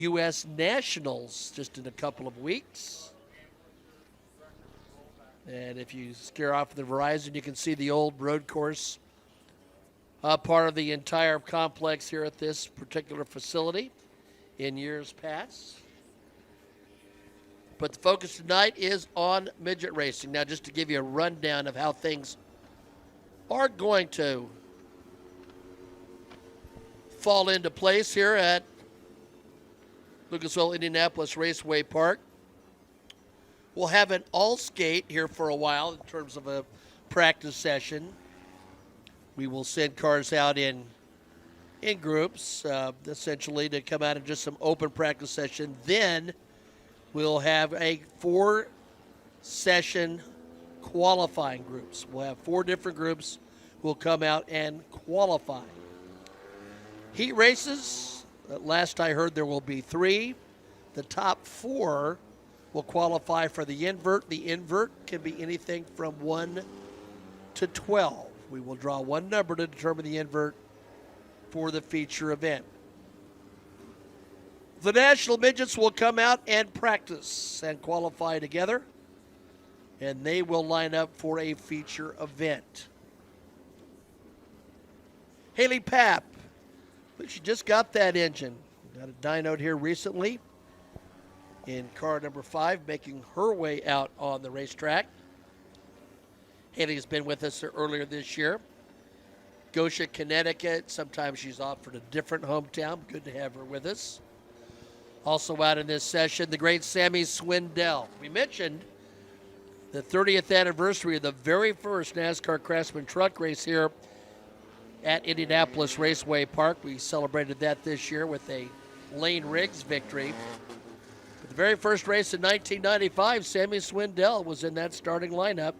U.S. Nationals just in a couple of weeks. And if you stare off the horizon, you can see the old road course, part of the entire complex here at this particular facility in years past. But the focus tonight is on midget racing. Now, just to give you a rundown of how things are going to fall into place here at Lucasville Indianapolis Raceway Park. We'll have an all-skate here for a while in terms of a practice session. We will send cars out in groups, essentially, to come out in just some open practice session. Then we'll have a 4-session qualifying groups. We'll have 4 different groups who will come out and qualify. Heat races, last I heard there will be 3. The top 4 will qualify for the invert. The invert can be anything from 1 to 12. We will draw one number to determine the invert for the feature event. The national midgets will come out and practice and qualify together, and they will line up for a feature event. Haley Papp, she just got that engine. Got a dynoed here recently in car number 5, making her way out on the racetrack. Haley has been with us earlier this year. Goshen, Connecticut. Sometimes she's offered a different hometown. Good to have her with us. Also out in this session, the great Sammy Swindell. We mentioned the 30th anniversary of the very first NASCAR Craftsman truck race here at Indianapolis Raceway Park. We celebrated that this year with a Lane Riggs victory. But the very first race in 1995, Sammy Swindell was in that starting lineup.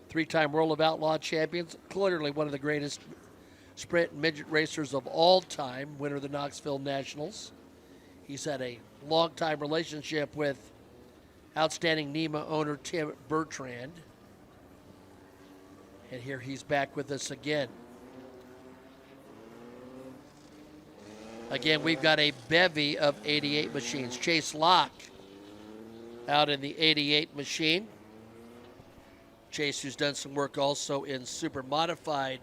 3-time World of Outlaw champions, clearly one of the greatest sprint and midget racers of all time, winner of the Knoxville Nationals. He's had a long-time relationship with outstanding NEMA owner Tim Bertrand. And here he's back with us again. Again, we've got a bevy of 88 machines. Chase Locke out in the 88 machine. Chase, who's done some work also in super modified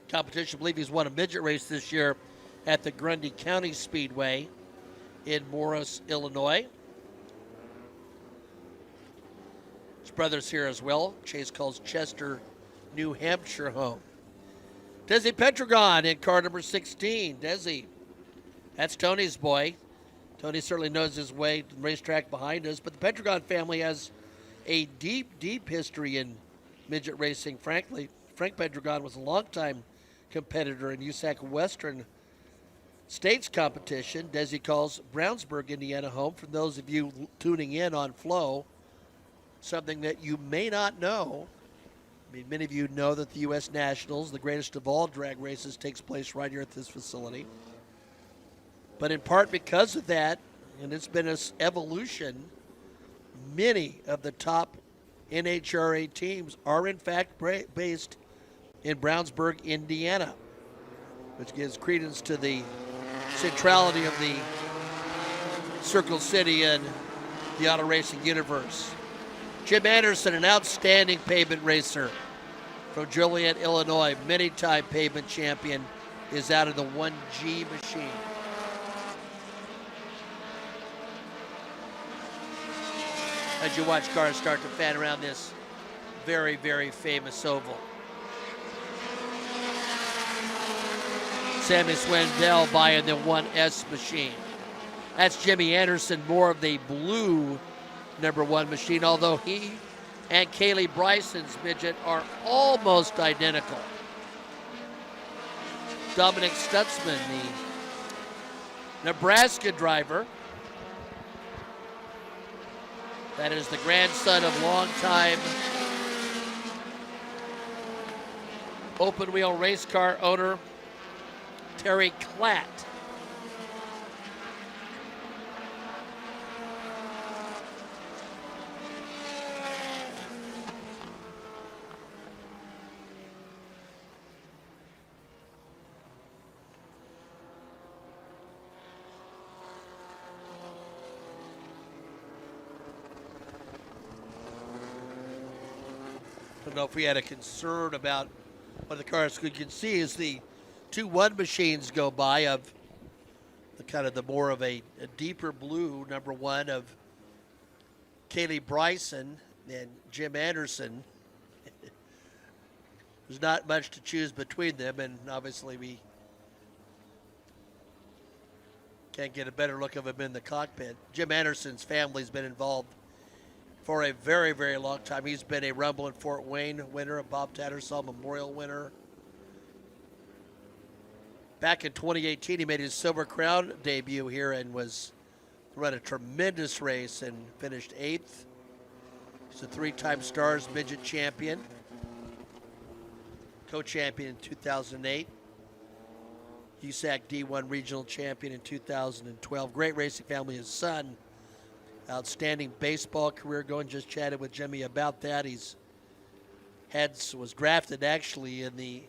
competition. I believe he's won a midget race this year at the Grundy County Speedway in Morris, Illinois. His brother's here as well. Chase calls Chester, New Hampshire home. Desi Petragon in car number 16. Desi, that's Tony's boy. Tony certainly knows his way to the racetrack behind us, but the Petragon family has a deep, deep history in midget racing, frankly. Frank Petragon was a longtime competitor in USAC Western States competition. Desi calls Brownsburg, Indiana home. For those of you tuning in on Flow, something that you may not know, I mean, many of you know that the U.S. Nationals, the greatest of all drag races, takes place right here at this facility. But in part because of that, and it's been an evolution, many of the top NHRA teams are in fact based in Brownsburg, Indiana, which gives credence to the centrality of the Circle City and the auto racing universe. Jim Anderson, an outstanding pavement racer from Joliet, Illinois, many-time pavement champion, is out of the 1G machine. As you watch cars start to fan around this very, very famous oval. Sammy Swindell buying the 1S machine. That's Jimmy Anderson, more of the blue number 1 machine, although he and Kaylee Bryson's midget are almost identical. Dominic Stutzman, the Nebraska driver, that is the grandson of longtime open wheel race car owner Terry Klatt. don't know if we had a concern about one of the cars. You can see as the 2-1 machines go by of the kind of the more of a deeper blue number 1 of Kaylee Bryson and Jim Anderson. There's not much to choose between them, and obviously we can't get a better look of him in the cockpit. Jim Anderson's family's been involved for a very, very long time. He's been a Rumble in Fort Wayne winner, a Bob Tattersall Memorial winner. Back in 2018, he made his Silver Crown debut here and run a tremendous race and finished 8th. He's a 3-time Stars Midget champion, co-champion in 2008. USAC D1 regional champion in 2012. Great racing family. His son, outstanding baseball career going. Just chatted with Jimmy about that. Was drafted actually in the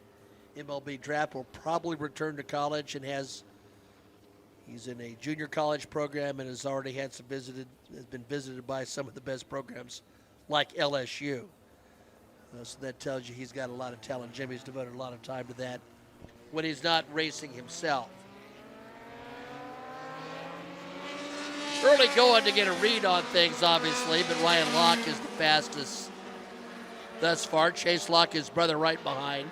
MLB draft. Will probably return to college and he's in a junior college program and has been visited by some of the best programs like LSU. So that tells you he's got a lot of talent. Jimmy's devoted a lot of time to that when he's not racing himself. Early going to get a read on things, obviously, but Ryan Locke is the fastest thus far. Chase Locke, his brother, right behind.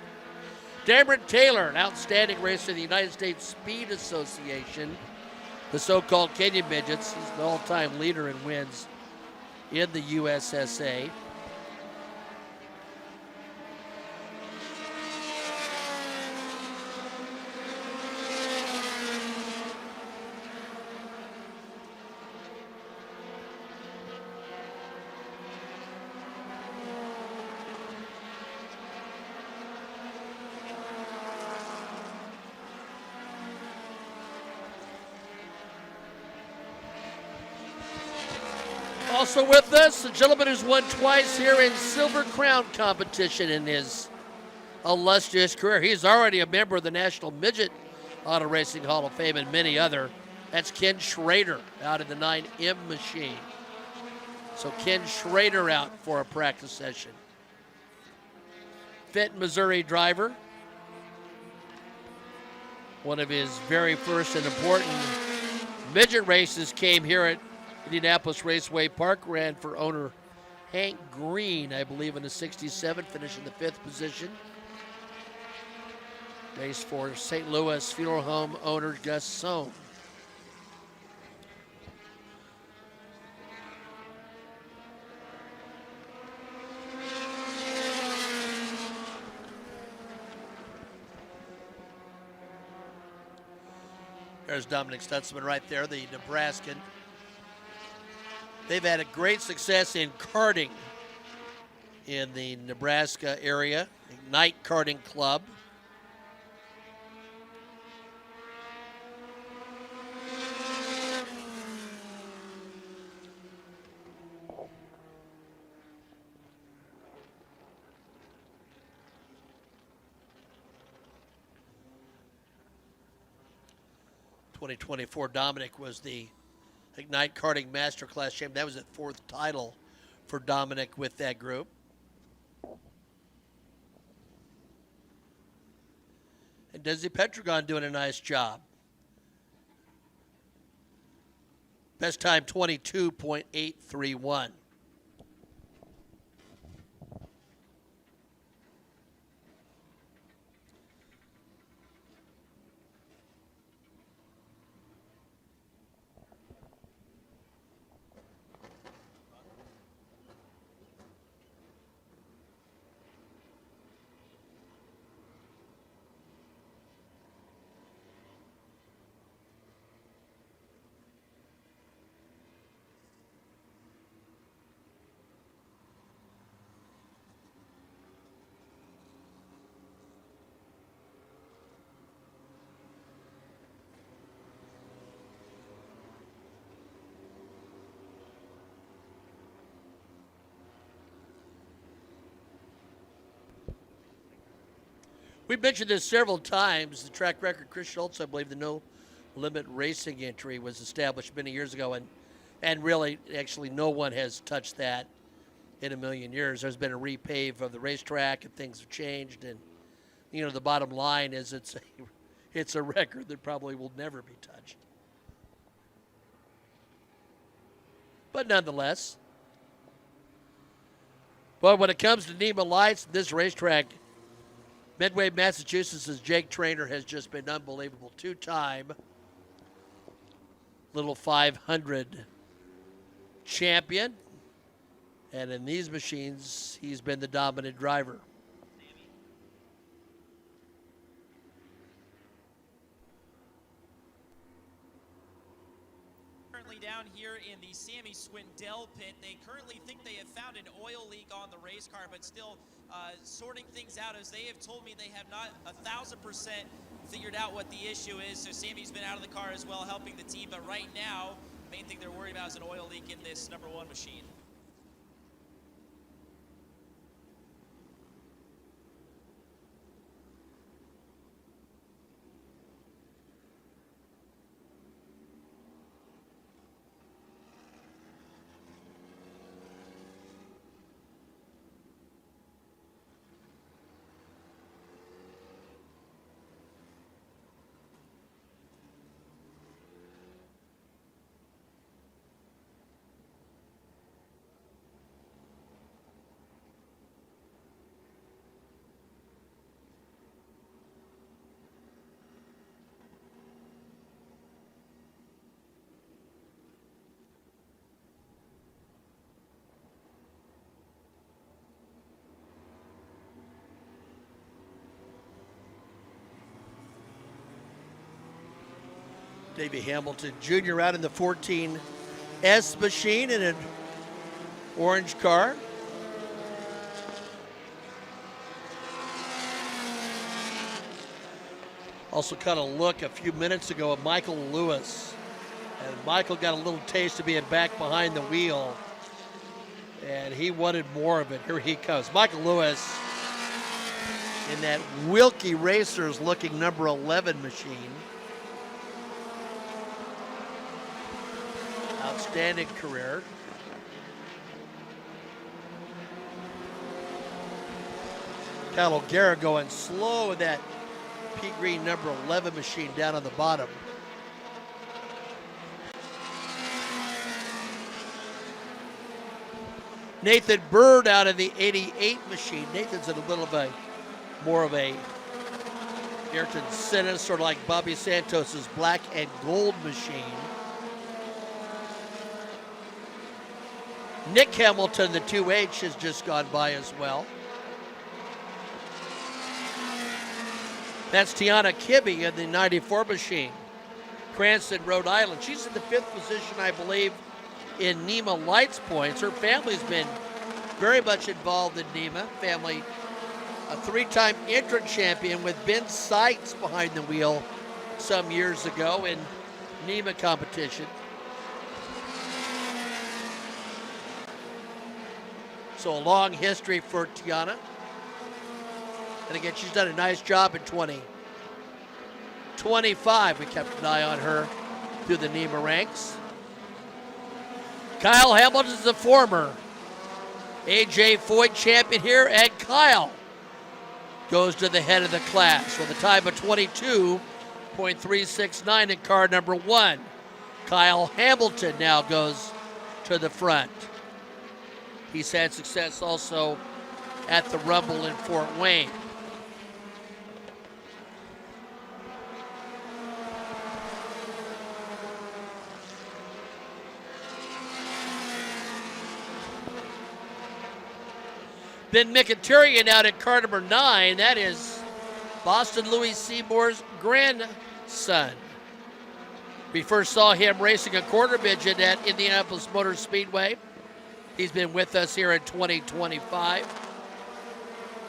Dameron Taylor, an outstanding racer in the United States Speed Association, the so-called Kenyan Midgets. He's the all-time leader in wins in the USSA. Also with us, a gentleman who's won twice here in Silver Crown competition in his illustrious career. He's already a member of the National Midget Auto Racing Hall of Fame and many other. That's Ken Schrader out in the 9M machine. So Ken Schrader out for a practice session. Fenton, Missouri driver. One of his very first and important midget races came here at Indianapolis Raceway Park, ran for owner Hank Green, I believe, in the 67, finishing the 5th position. Raced for St. Louis Funeral Home owner Gus Sohn. There's Dominic Stutzman right there, the Nebraskan. They've had a great success in karting in the Nebraska area, Ignite Karting Club. (2024) Dominic was the Ignite Karting Masterclass champion. That was the 4th title for Dominic with that group. And Desi Petragon doing a nice job. Best time 22.831. We've mentioned this several times. The track record, Chris Schultz, I believe the no limit racing entry was established many years ago, and really, actually, no one has touched that in a million years. There's been a repave of the racetrack and things have changed. And, the bottom line is it's a record that probably will never be touched. But nonetheless, well, when it comes to NEMA lights, this racetrack, Midway, Massachusetts' Jake Trainer has just been unbelievable. Two-time Little 500 champion. And in these machines, he's been the dominant driver. Currently down here in the Sammy Swindell pit, they currently think they have found an oil leak on the race car, but still sorting things out, as they have told me they have not 1,000% figured out what the issue is. So Sammy's been out of the car as well, helping the team, but right now, the main thing they're worried about is an oil leak in this number 1 machine. Davey Hamilton Jr. out in the 14S machine in an orange car. Also caught a look a few minutes ago at Michael Lewis. And Michael got a little taste of being back behind the wheel. And he wanted more of it. Here he comes. Michael Lewis in that Wilkie Racers looking number 11 machine. Outstanding career. Cal O'Gara going slow with that pea green number 11 machine down on the bottom. Nathan Bird out of the 88 machine. Nathan's in a little bit more of a Ayrton Senna, sort of like Bobby Santos's black and gold machine. Nick Hamilton, the 2H, has just gone by as well. That's Tiana Kibbe in the 94 machine. Cranston, Rhode Island. She's in the 5th position, I believe, in NEMA Lights points. Her family's been very much involved in NEMA. Family, a 3-time interim champion with Ben Seitz behind the wheel some years ago in NEMA competition. So a long history for Tiana. And again, she's done a nice job in 2025. We kept an eye on her through the NEMA ranks. Kyle Hamilton is the former AJ Foyt champion here, and Kyle goes to the head of the class with a time of 22.369 in car number 1. Kyle Hamilton now goes to the front. He's had success also at the Rumble in Fort Wayne. Ben Mkhitaryan out at car number 9. That is Boston Louis Seymour's grandson. We first saw him racing a quarter midget at Indianapolis Motor Speedway. He's been with us here in 2025.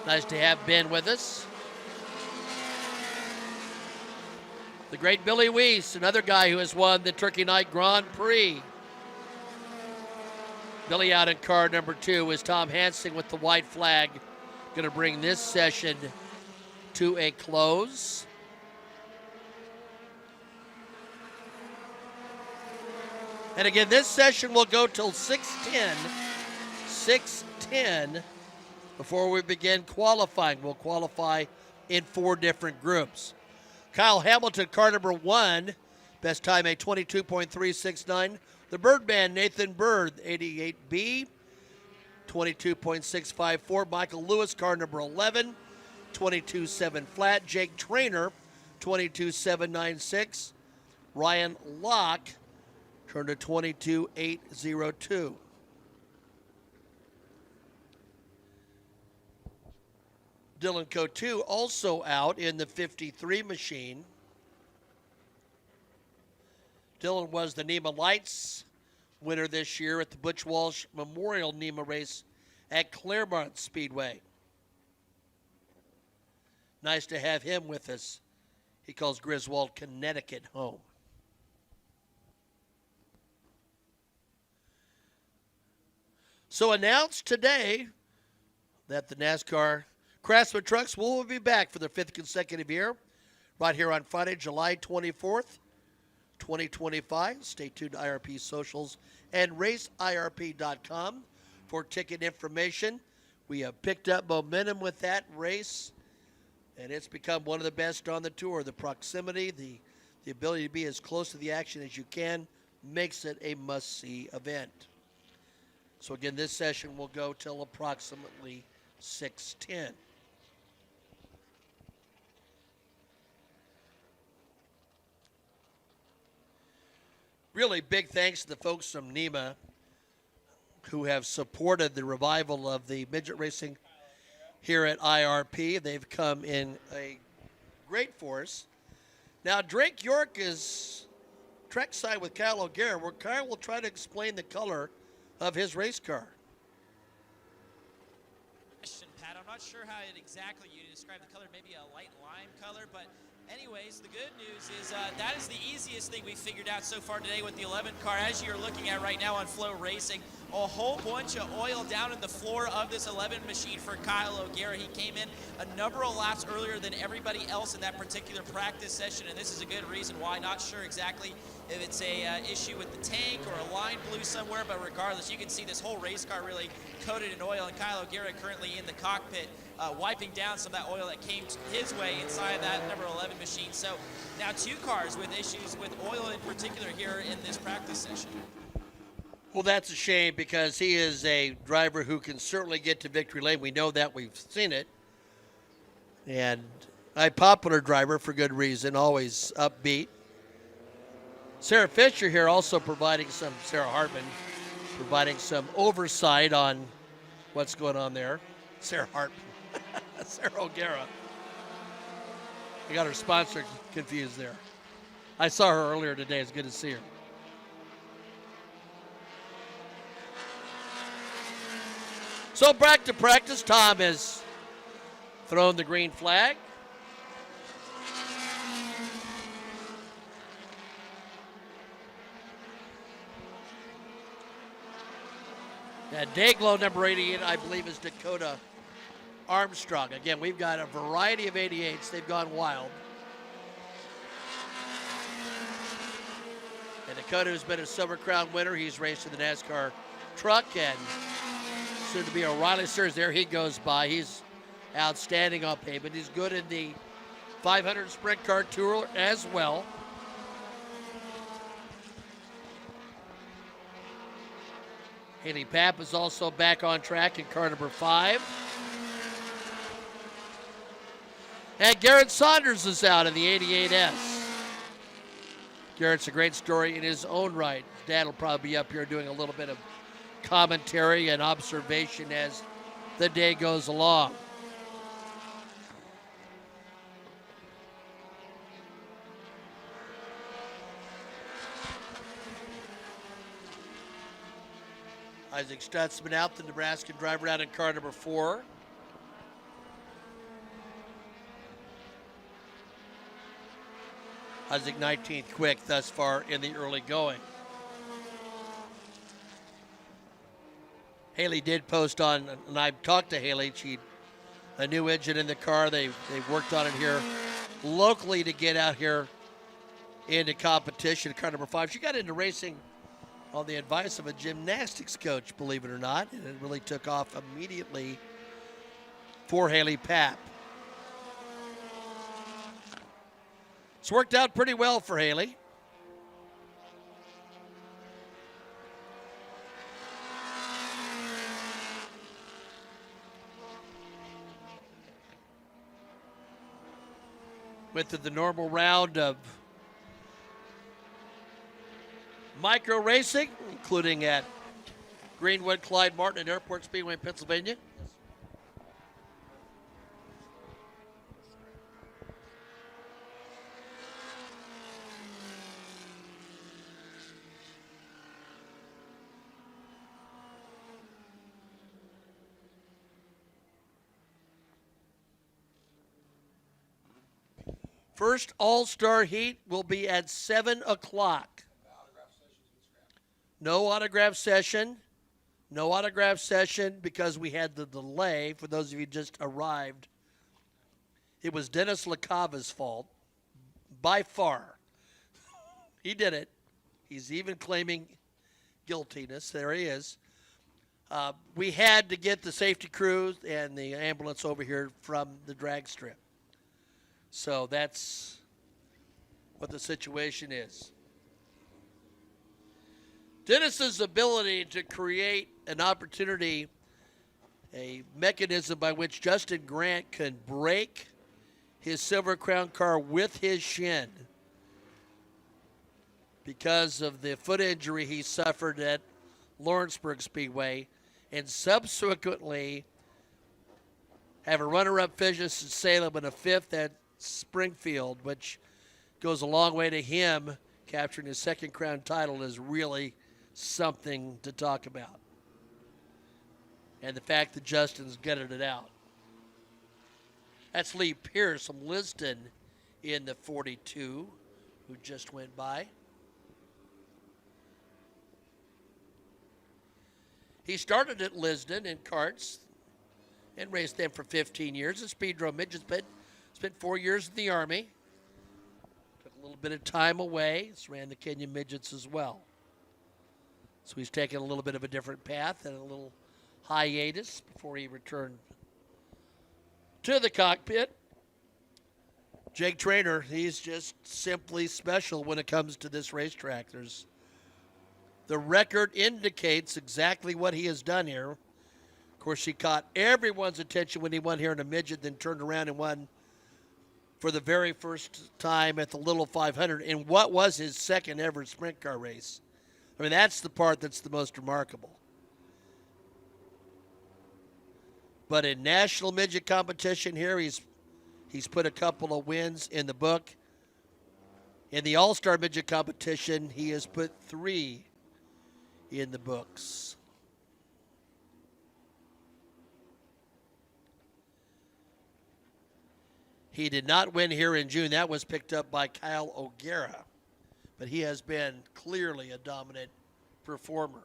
Nice to have Ben with us. The great Billy Weiss, another guy who has won the Turkey Night Grand Prix. Billy out in car number 2 is Tom Hansing with the white flag. Going to bring this session to a close. And again, this session will go till 6:10. 6:10 6:10 before we begin qualifying. We'll qualify in 4 different groups. Kyle Hamilton, car number 1, best time a 22.369. The Birdman, Nathan Bird, 88B, 22.654. Michael Lewis, car number 11, 22.7 flat. Jake Trainer, 22.796. Ryan Locke turned to 22.802. Dylan Cotu also out in the 53 machine. Dylan was the NEMA Lights winner this year at the Butch Walsh Memorial NEMA race at Claremont Speedway. Nice to have him with us. He calls Griswold, Connecticut home. So announced today that the NASCAR Craftsman Trucks will be back for their 5th consecutive year right here on Friday, July 24th, 2025. Stay tuned to IRP socials and raceirp.com for ticket information. We have picked up momentum with that race, and it's become one of the best on the tour. The proximity, the ability to be as close to the action as you can makes it a must-see event. So again, this session will go till approximately 6:10. Really big thanks to the folks from NEMA who have supported the revival of the midget racing here at IRP. They've come in a great force. Now, Drake York is trackside with Kyle O'Gara, where Kyle will try to explain the color of his race car. Pat, I'm not sure how exactly you describe the color, maybe a light lime color, but anyways, the good news is that is the easiest thing we figured out so far today with the 11 car. As you're looking at right now on FloRacing, a whole bunch of oil down in the floor of this 11 machine for Kyle O'Gara. He came in a number of laps earlier than everybody else in that particular practice session, and this is a good reason why. Not sure exactly if it's a issue with the tank or a line blew somewhere, but regardless, you can see this whole race car really coated in oil, and Kyle O'Gara currently in the cockpit wiping down some of that oil that came his way inside that number 11 machine. So now 2 cars with issues with oil in particular here in this practice session. Well, that's a shame because he is a driver who can certainly get to victory lane. We know that. We've seen it. And a popular driver for good reason, always upbeat. Sarah Fisher here also providing some, Sarah Hartman, providing some oversight on what's going on there. Sarah Hartman. Sarah O'Gara. I got her sponsor confused there. I saw her earlier today. It's good to see her. So back to practice. Tom has thrown the green flag. And Dayglow number 88, I believe, is Dakota Armstrong. Again, we've got a variety of 88s. They've gone wild. And Dakota, who's been a Silver Crown winner, he's raced in the NASCAR truck and soon to be a Riley Sears. There he goes by. He's outstanding on pavement. He's good in the 500 Sprint Car Tour as well. Haley Papp is also back on track in car number 5. And Garrett Saunders is out in the 88S. Garrett's a great story in his own right. His dad will probably be up here doing a little bit of commentary and observation as the day goes along. Isaac Stutzman out, the Nebraska driver, out in car number 4. Isaac 19th quick thus far in the early going. Haley did post on, and I've talked to Haley. She, a new engine in the car. They've worked on it here locally to get out here into competition. Car number 5. She got into racing on the advice of a gymnastics coach, believe it or not, and it really took off immediately for Haley Papp. It's worked out pretty well for Haley. Went through the normal round of micro racing, including at Greenwood, Clyde Martin, and Airport Speedway in Pennsylvania. First All-Star Heat will be at 7 o'clock. No autograph session. No autograph session because we had the delay. For those of you who just arrived, it was Dennis LaCava's fault, by far. He did it. He's even claiming guiltiness. There he is. We had to get the safety crews and the ambulance over here from the drag strip. So that's what the situation is. Dennis's ability to create an opportunity, a mechanism by which Justin Grant can break his Silver Crown car with his shin because of the foot injury he suffered at Lawrenceburg Speedway, and subsequently have a runner-up finish at Salem and a fifth at Springfield, which goes a long way to him capturing his second Crown title, is really something to talk about. And the fact that Justin's gutted it out. That's Lee Pierce from Liston in the 42, who just went by. He started at Liston in karts and raced them for 15 years. A Speedrome Midget, spent 4 years in the Army. Took a little bit of time away. He's ran the Kenya Midgets as well. So he's taken a little bit of a different path and a little hiatus before he returned to the cockpit. Jake Traynor, he's just simply special when it comes to this racetrack. The record indicates exactly what he has done here. Of course, he caught everyone's attention when he won here in a midget, then turned around and won for the very first time at the Little 500 in what was his second ever sprint car race. I mean, that's the part that's the most remarkable. But in national midget competition here, he's put a couple of wins in the book. In the All-Star midget competition, he has put 3 in the books. He did not win here in June. That was picked up by Kyle O'Gara. But he has been clearly a dominant performer.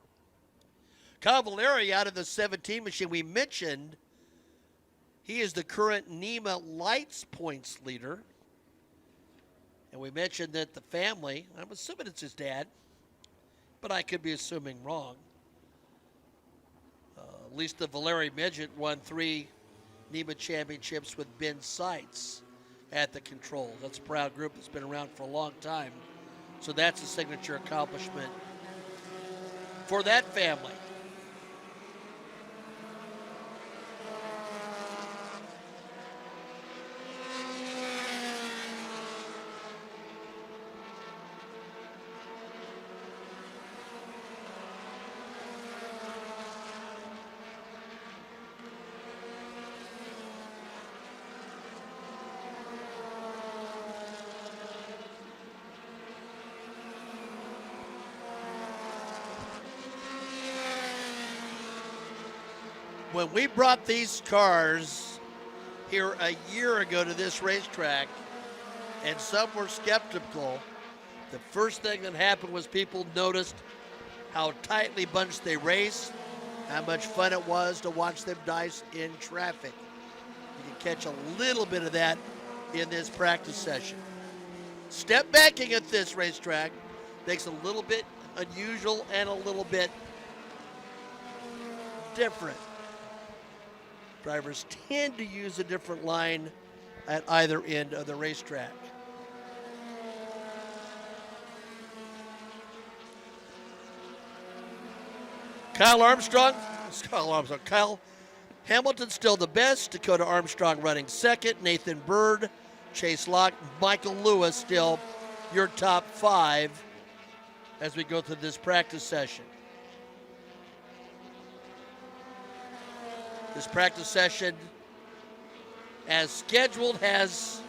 Cavallari out of the 17 machine, we mentioned he is the current NEMA Lights points leader. And we mentioned that the family, I'm assuming it's his dad, but I could be assuming wrong. At least the Valeri Midget won 3 NEMA championships with Ben Seitz at the controls. That's a proud group that's been around for a long time. So that's a signature accomplishment for that family. When we brought these cars here a year ago to this racetrack, and some were skeptical, the first thing that happened was people noticed how tightly bunched they race, how much fun it was to watch them dice in traffic. You can catch a little bit of that in this practice session. Step backing at this racetrack makes it a little bit unusual and a little bit different. Drivers tend to use a different line at either end of the racetrack. Kyle Hamilton's still the best. Dakota Armstrong running second. Nathan Bird, Chase Locke, Michael Lewis still your top 5 as we go through this practice session. This practice session, as scheduled, has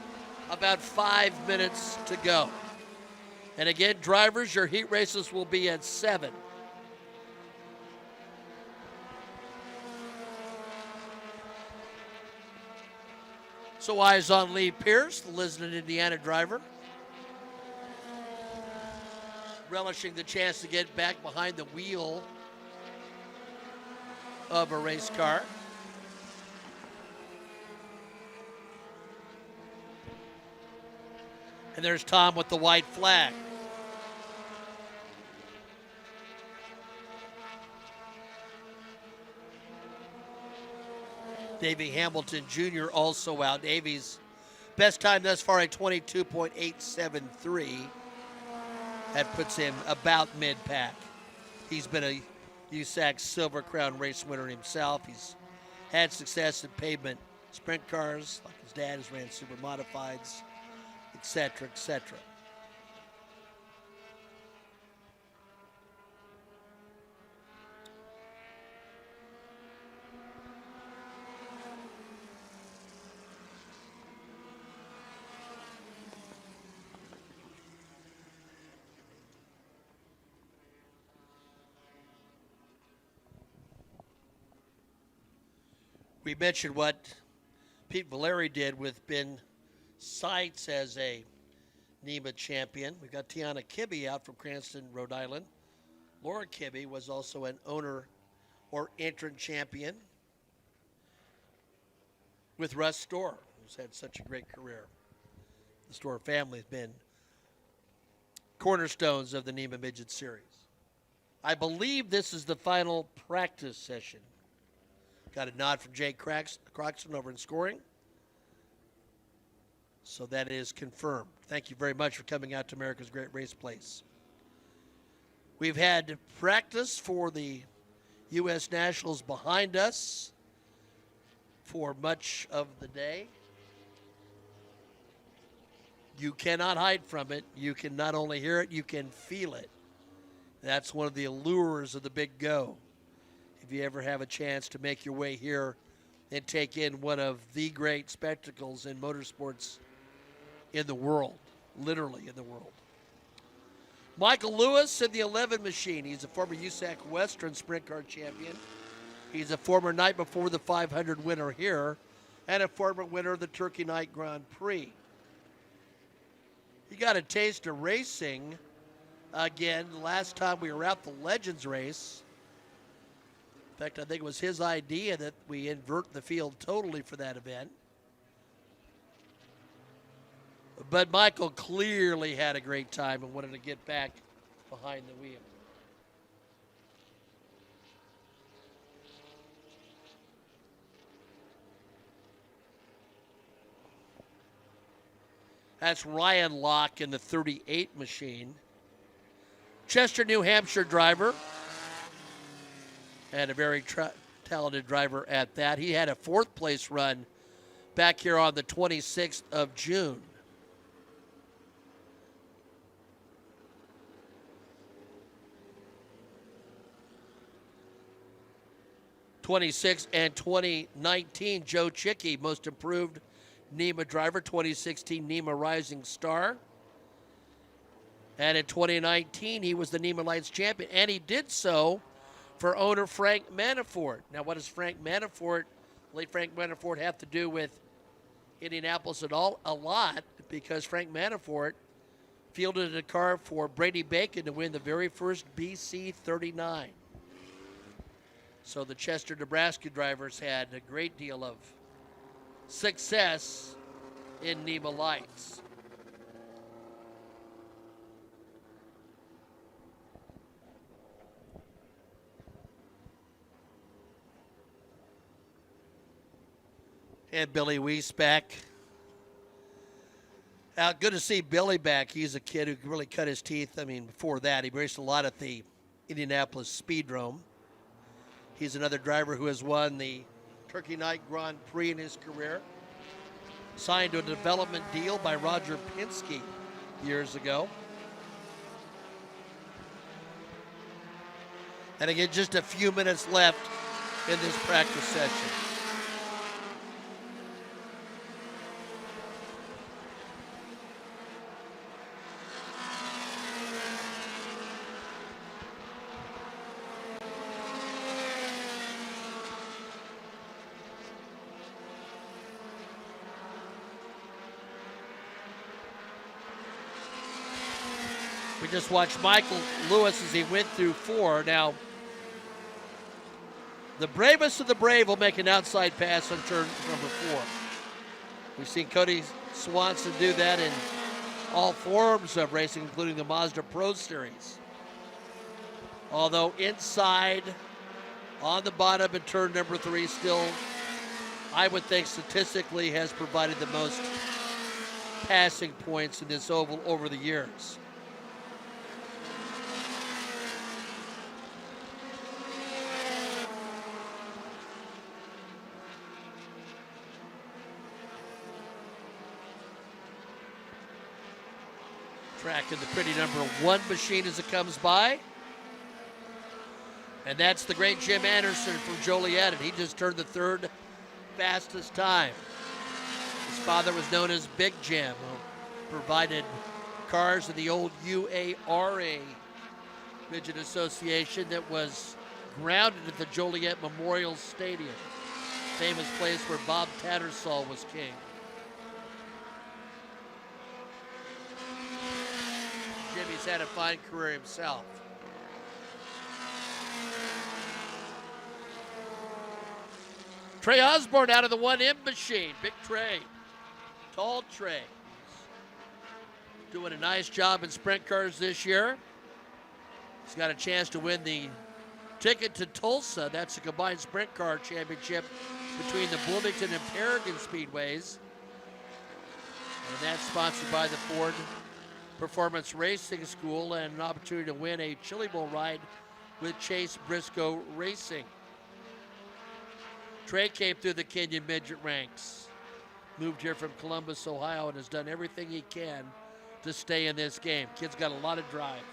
about 5 minutes to go. And again, drivers, your heat races will be at 7. So eyes on Lee Pierce, the Lisbon, Indiana driver. Relishing the chance to get back behind the wheel of a race car. And there's Tom with the white flag. Davey Hamilton Jr. also out. Davey's best time thus far at 22.873. That puts him about mid-pack. He's been a USAC Silver Crown race winner himself. He's had success in pavement sprint cars, like his dad has ran super modifieds, etc., etc. We mentioned what Pete Valeri did with Ben Seitz as a NEMA champion. We've got Tiana Kibbe out from Cranston, Rhode Island. Laura Kibbe was also an owner or entrant champion with Russ Storr, who's had such a great career. The Storr family has been cornerstones of the NEMA Midget Series. I believe this is the final practice session. Got a nod from Jake Croxton over in scoring. So that is confirmed. Thank you very much for coming out to America's Great Race Place. We've had practice for the U.S. Nationals behind us for much of the day. You cannot hide from it. You can not only hear it, you can feel it. That's one of the allures of the Big Go. If you ever have a chance to make your way here and take in one of the great spectacles in motorsports in the world, literally in the world. Michael Lewis in the 11 machine. He's a former USAC Western Sprint Car champion. He's a former Night Before the 500 winner here and a former winner of the Turkey Night Grand Prix. He got a taste of racing again last time we were at the Legends race. In fact, I think it was his idea that we invert the field totally for that event. But Michael clearly had a great time and wanted to get back behind the wheel. That's Ryan Locke in the 38 machine. Chester, New Hampshire driver. And a very talented driver at that. He had a 4th place run back here on the 26th of June. '26 and 2019, Joe Chickey, most improved NEMA driver, 2016 NEMA Rising Star. And in 2019, he was the NEMA Lights champion, and he did so for owner Frank Manafort. Now, what does late Frank Manafort, have to do with Indianapolis at all? A lot, because Frank Manafort fielded a car for Brady Bacon to win the very first BC 39. So the Chester, Nebraska drivers had a great deal of success in NEMA Lights. And Billy Weiss back. Good to see Billy back. He's a kid who really cut his teeth. I mean, before that, he raced a lot at the Indianapolis Speedrome. He's another driver who has won the Turkey Night Grand Prix in his career. Signed to a development deal by Roger Penske years ago. And again, just a few minutes left in this practice session. We just watched Michael Lewis as he went through 4. Now, the bravest of the brave will make an outside pass on turn number 4. We've seen Cody Swanson do that in all forms of racing, including the Mazda Pro Series. Although inside, on the bottom in turn number 3, still, I would think statistically has provided the most passing points in this oval over the years. Tracking the pretty number 1 machine as it comes by. And that's the great Jim Anderson from Joliet, and he just turned the 3rd fastest time. His father was known as Big Jim, who provided cars in the old UARA Midget Association that was grounded at the Joliet Memorial Stadium, famous place where Bob Tattersall was king. Jimmy's had a fine career himself. Trey Osborne out of the 1M machine. Big Trey. Tall Trey. Doing a nice job in sprint cars this year. He's got a chance to win the ticket to Tulsa. That's a combined sprint car championship between the Bloomington and Paragon Speedways. And that's sponsored by the Ford Performance Racing School, and an opportunity to win a Chili Bowl ride with Chase Briscoe Racing. Trey came through the Kenyon Midget ranks, moved here from Columbus, Ohio, and has done everything he can to stay in this game. Kid's got a lot of drive.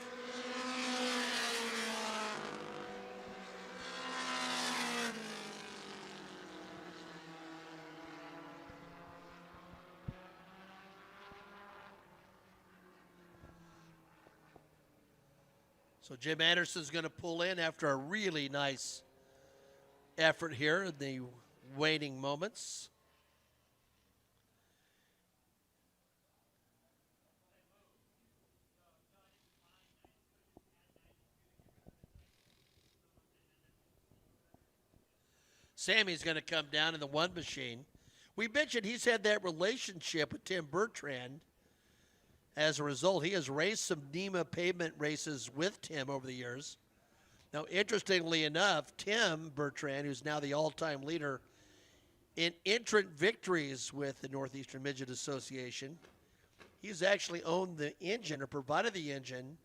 So Jim Anderson's going to pull in after a really nice effort here in the waning moments. Sammy's going to come down in the 1 machine. We mentioned he's had that relationship with Tim Bertrand. As a result, he has raced some NEMA pavement races with Tim over the years. Now, interestingly enough, Tim Bertrand, who's now the all-time leader in entrant victories with the Northeastern Midget Association, he's actually owned the engine or provided the engine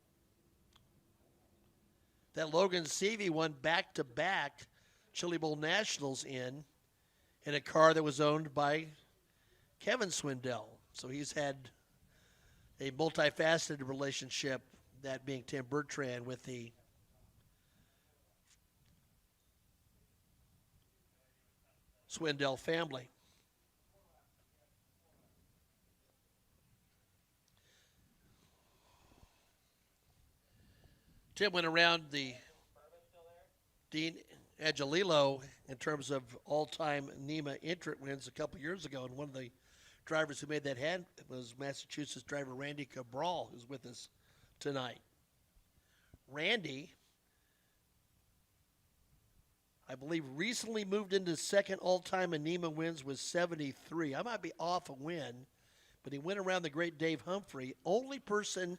that Logan Seavey won back-to-back Chili Bowl Nationals in a car that was owned by Kevin Swindell. So he's had a multifaceted relationship, that being Tim Bertrand, with the Swindell family. Tim went around the Dean Angelillo in terms of all-time NEMA entrant wins a couple years ago, and one of the drivers who made that hand was Massachusetts driver Randy Cabral, who's with us tonight. Randy, I believe, recently moved into second all-time in NEMA wins with 73. I might be off a win, but he went around the great Dave Humphrey. Only person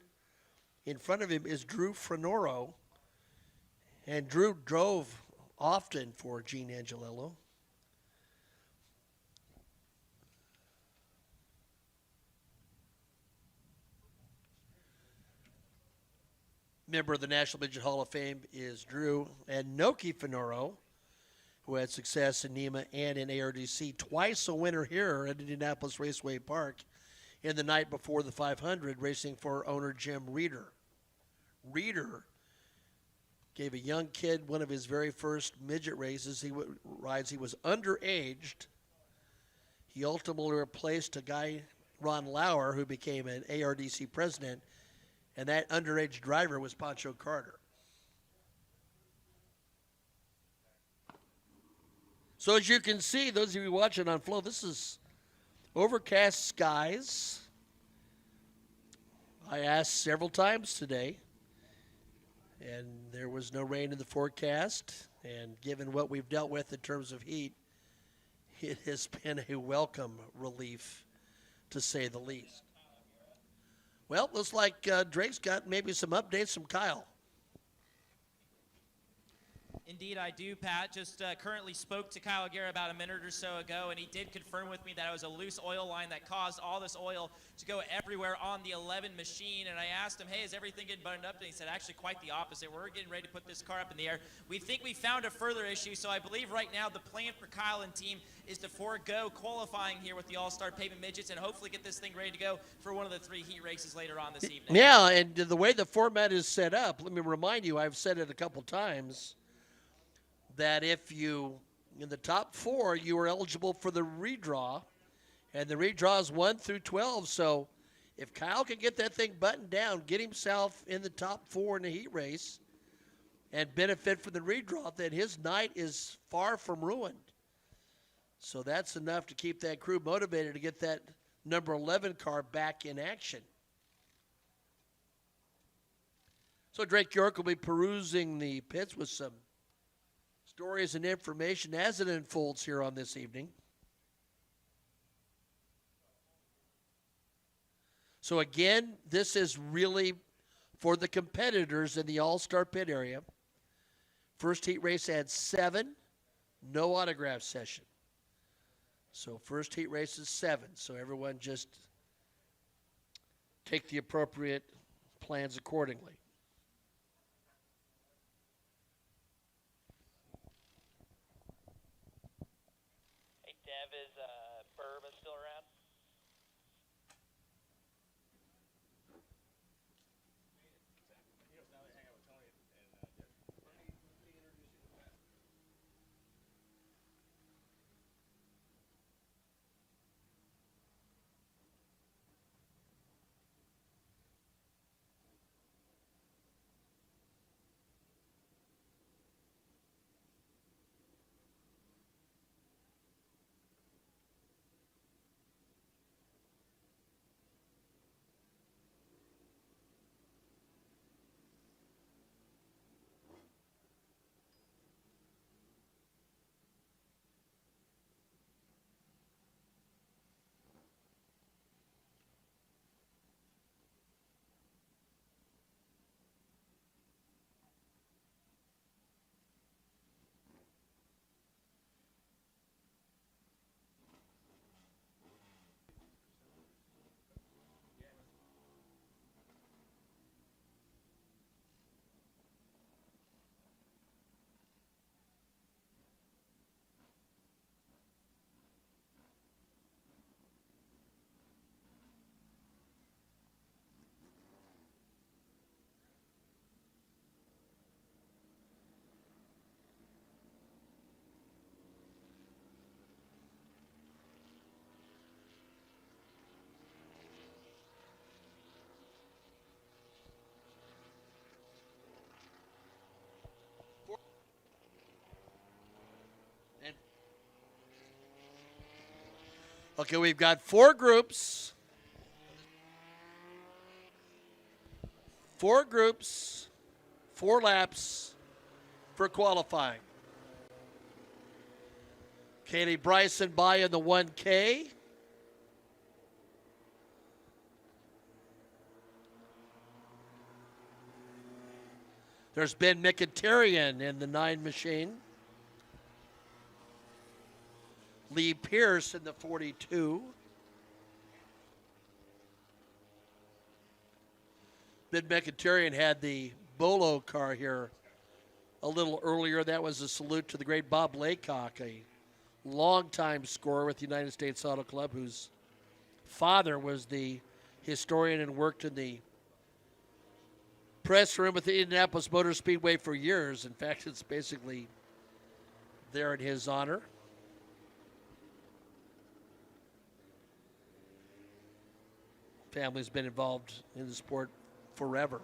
in front of him is Drew Frenoro, and Drew drove often for Gene Angelillo. member of the National Midget Hall of Fame is Drew. And Noki Finoro, who had success in NEMA and in ARDC, twice a winner here at Indianapolis Raceway Park in the night before the 500, racing for owner Jim Reeder. Reeder gave a young kid one of his very first midget races. He was underaged. He ultimately replaced a guy, Ron Lauer, who became an ARDC president, and that underage driver was Pancho Carter. So as you can see, those of you watching on Flow, this is overcast skies. I asked several times today, and there was no rain in the forecast. And given what we've dealt with in terms of heat, it has been a welcome relief, to say the least. Well, looks like Drake's got maybe some updates from Kyle. Indeed, I do, Pat. Just currently spoke to Kyle Aguirre about a minute or so ago, and he did confirm with me that it was a loose oil line that caused all this oil to go everywhere on the 11 machine. And I asked him, hey, is everything getting buttoned up? And he said, actually, quite the opposite. We're getting ready to put this car up in the air. We think we found a further issue, so I believe right now the plan for Kyle and team is to forego qualifying here with the All-Star Pavement Midgets and hopefully get this thing ready to go for one of the 3 heat races later on this evening. Yeah, and the way the format is set up, let me remind you, I've said it a couple times, that if you, in the top 4, you are eligible for the redraw, and the redraw is 1 through 12. So if Kyle can get that thing buttoned down, get himself in the top 4 in the heat race, and benefit from the redraw, then his night is far from ruined. So that's enough to keep that crew motivated to get that number 11 car back in action. So Drake York will be perusing the pits with some stories and information as it unfolds here on this evening. So again, this is really for the competitors in the All-Star Pit area. First heat race had 7, no autograph session. So first heat race is 7. So everyone just take the appropriate plans accordingly. Is Burba still around? Okay, we've got 4 groups. 4 groups, 4 laps for qualifying. Kaylee Bryson by in the 1K. There's Ben Mkhitaryan in the 9 machine. Lee Pierce in the 42. Ben Mkhitaryan had the Bolo car here a little earlier. That was a salute to the great Bob Laycock, a longtime scorer with the United States Auto Club, whose father was the historian and worked in the press room at the Indianapolis Motor Speedway for years. In fact, it's basically there in his honor. Family's been involved in the sport forever.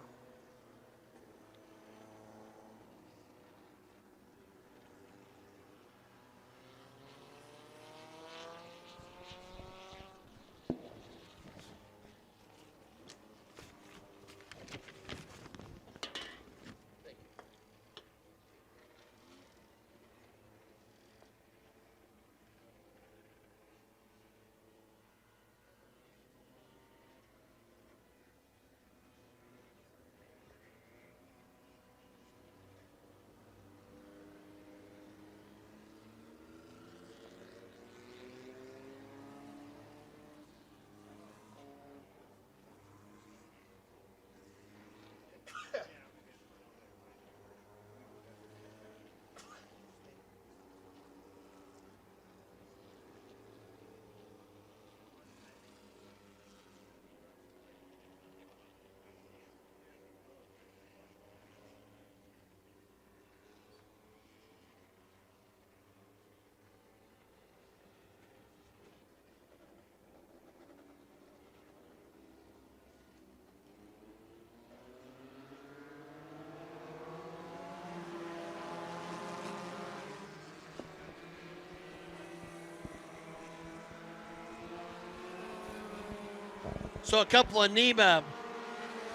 So a couple of NEMA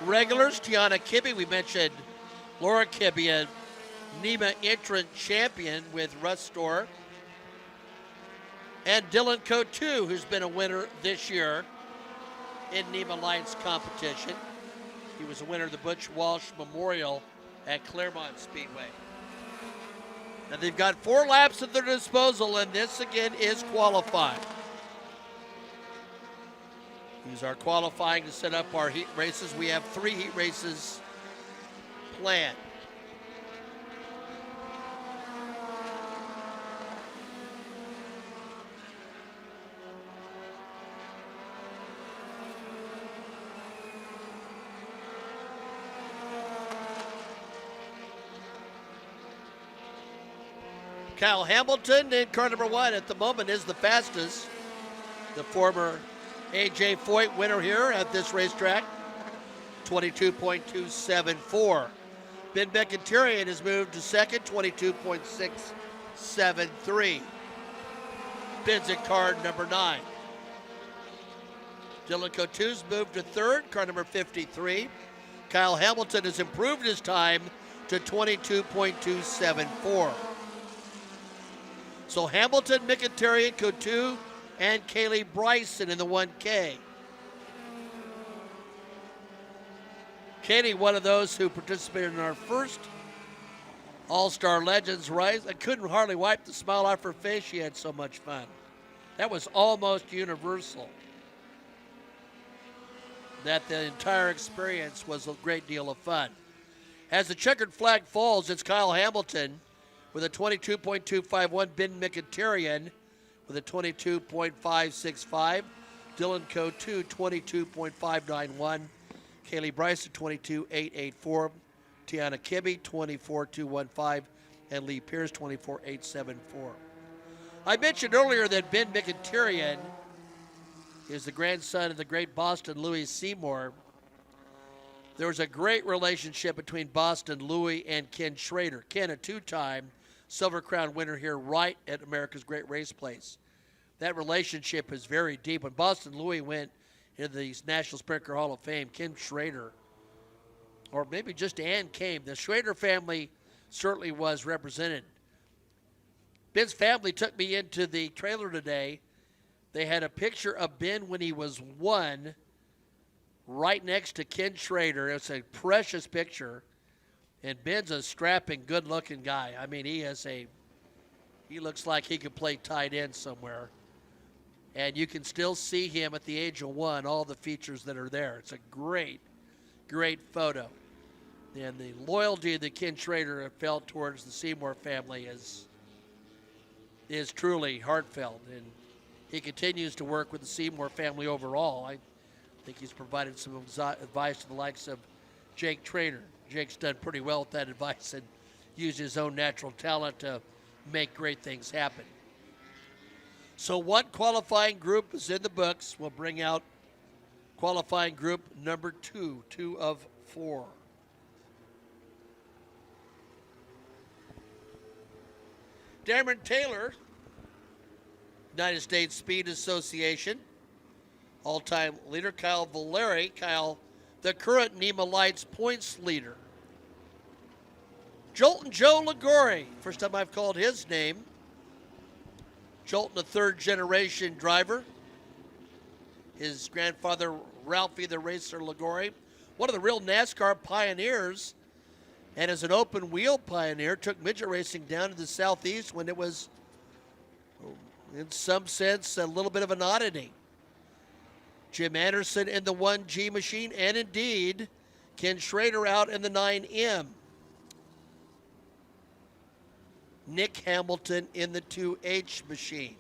regulars, Tiana Kibbe, we mentioned Laura Kibbe, a NEMA entrant champion with Russ Storr, and Dylan Cotu, who's been a winner this year in NEMA Lights competition. He was a winner of the Butch Walsh Memorial at Claremont Speedway. Now they've got 4 laps at their disposal, and this again is qualifying. These are qualifying to set up our heat races. We have 3 heat races planned. Kyle Hamilton in car number 1 at the moment is the fastest. The former A.J. Foyt winner here at this racetrack, 22.274. Ben Becaturian has moved to second, 22.673. Ben's in car number 9. Dylan Cotu's moved to third, car number 53. Kyle Hamilton has improved his time to 22.274. So Hamilton, Mkhitaryan, Cotu, and Kaylee Bryson in the 1K. Katie, one of those who participated in our first All-Star Legends race, I couldn't hardly wipe the smile off her face. She had so much fun. That was almost universal. That the entire experience was a great deal of fun. As the checkered flag falls, it's Kyle Hamilton with a 22.251, Ben Mkhitaryan with a 22.565, Dylan Cotu 22.591, Kaylee Bryson 22.884, Tiana Kibbe 24.215, and Lee Pierce 24.874. I mentioned earlier that Ben Mkhitaryan is the grandson of the great Boston Louis Seymour. There was a great relationship between Boston Louis and Ken Schrader. Ken, a 2-time Silver Crown winner here right at America's Great Race Place. That relationship is very deep. When Boston Louis went into the National Sprint Car Hall of Fame, Ken Schrader, or maybe just Ann came, the Schrader family certainly was represented. Ben's family took me into the trailer today. They had a picture of Ben when he was 1 right next to Ken Schrader. It's a precious picture. And Ben's a strapping, good-looking guy. I mean, he looks like he could play tight end somewhere. And you can still see him at the age of 1, all the features that are there. It's a great, great photo. And the loyalty that Ken Schrader felt towards the Seymour family is truly heartfelt. And he continues to work with the Seymour family overall. I think he's provided some advice to the likes of Jake Trainer. Jake's done pretty well with that advice and used his own natural talent to make great things happen. So one qualifying group is in the books. We'll bring out qualifying group number 2 of 4. Darren Taylor, United States Speed Association, all-time leader. Kyle Valeri, Kyle, the current NEMA Lights points leader. Jolton Joe Ligori, first time I've called his name. Jolton, a third-generation driver. His grandfather, Ralphie the Racer Ligori, one of the real NASCAR pioneers, and as an open-wheel pioneer, took midget racing down to the southeast when it was, in some sense, a little bit of an oddity. Jim Anderson in the 1G machine, and indeed, Ken Schrader out in the 9M. Nick Hamilton in the 2H machine.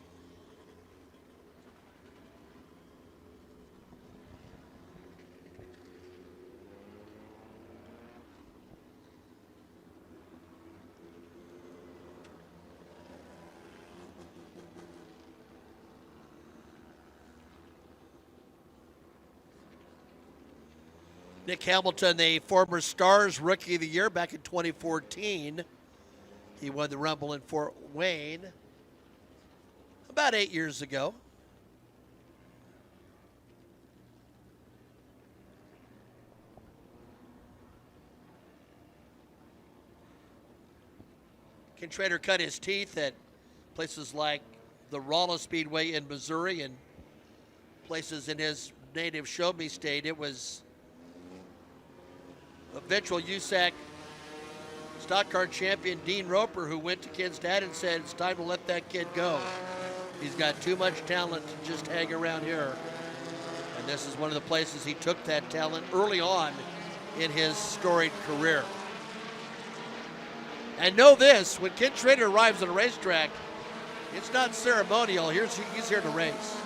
Nick Hamilton, the former Stars Rookie of the Year back in 2014. He won the Rumble in Fort Wayne about 8 years ago. Ken Schrader cut his teeth at places like the Rolla Speedway in Missouri and places in his native Show Me state. It was eventual USAC stock car champion Dean Roper who went to Ken's dad and said, it's time to let that kid go. He's got too much talent to just hang around here. And this is one of the places he took that talent early on in his storied career. And know this, when Ken Schrader arrives at a racetrack, it's not ceremonial. He's here to race.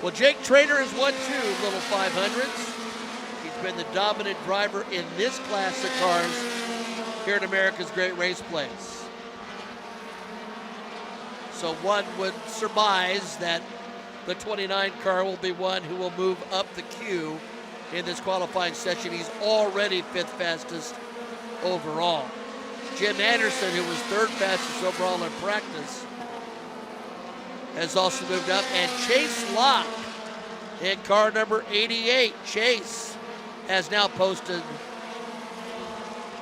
Well, Jake Trainer has won 2 little 500s. He's been the dominant driver in this class of cars here at America's Great Race Place. So one would surmise that the 29 car will be one who will move up the queue in this qualifying session. He's already 5th fastest overall. Jim Anderson, who was 3rd fastest overall in practice, has also moved up. And Chase Locke in car number 88. Chase has now posted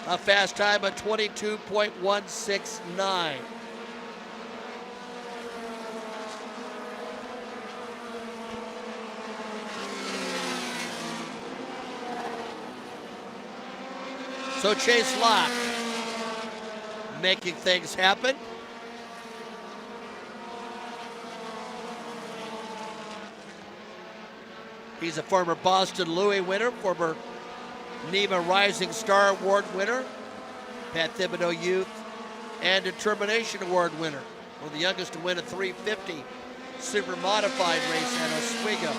a fast time of 22.169. So Chase Locke making things happen. He's a former Boston Louis winner, former NEMA Rising Star Award winner, Pat Thibodeau Youth and Determination Award winner. One of the youngest to win a 350 super modified race at Oswego.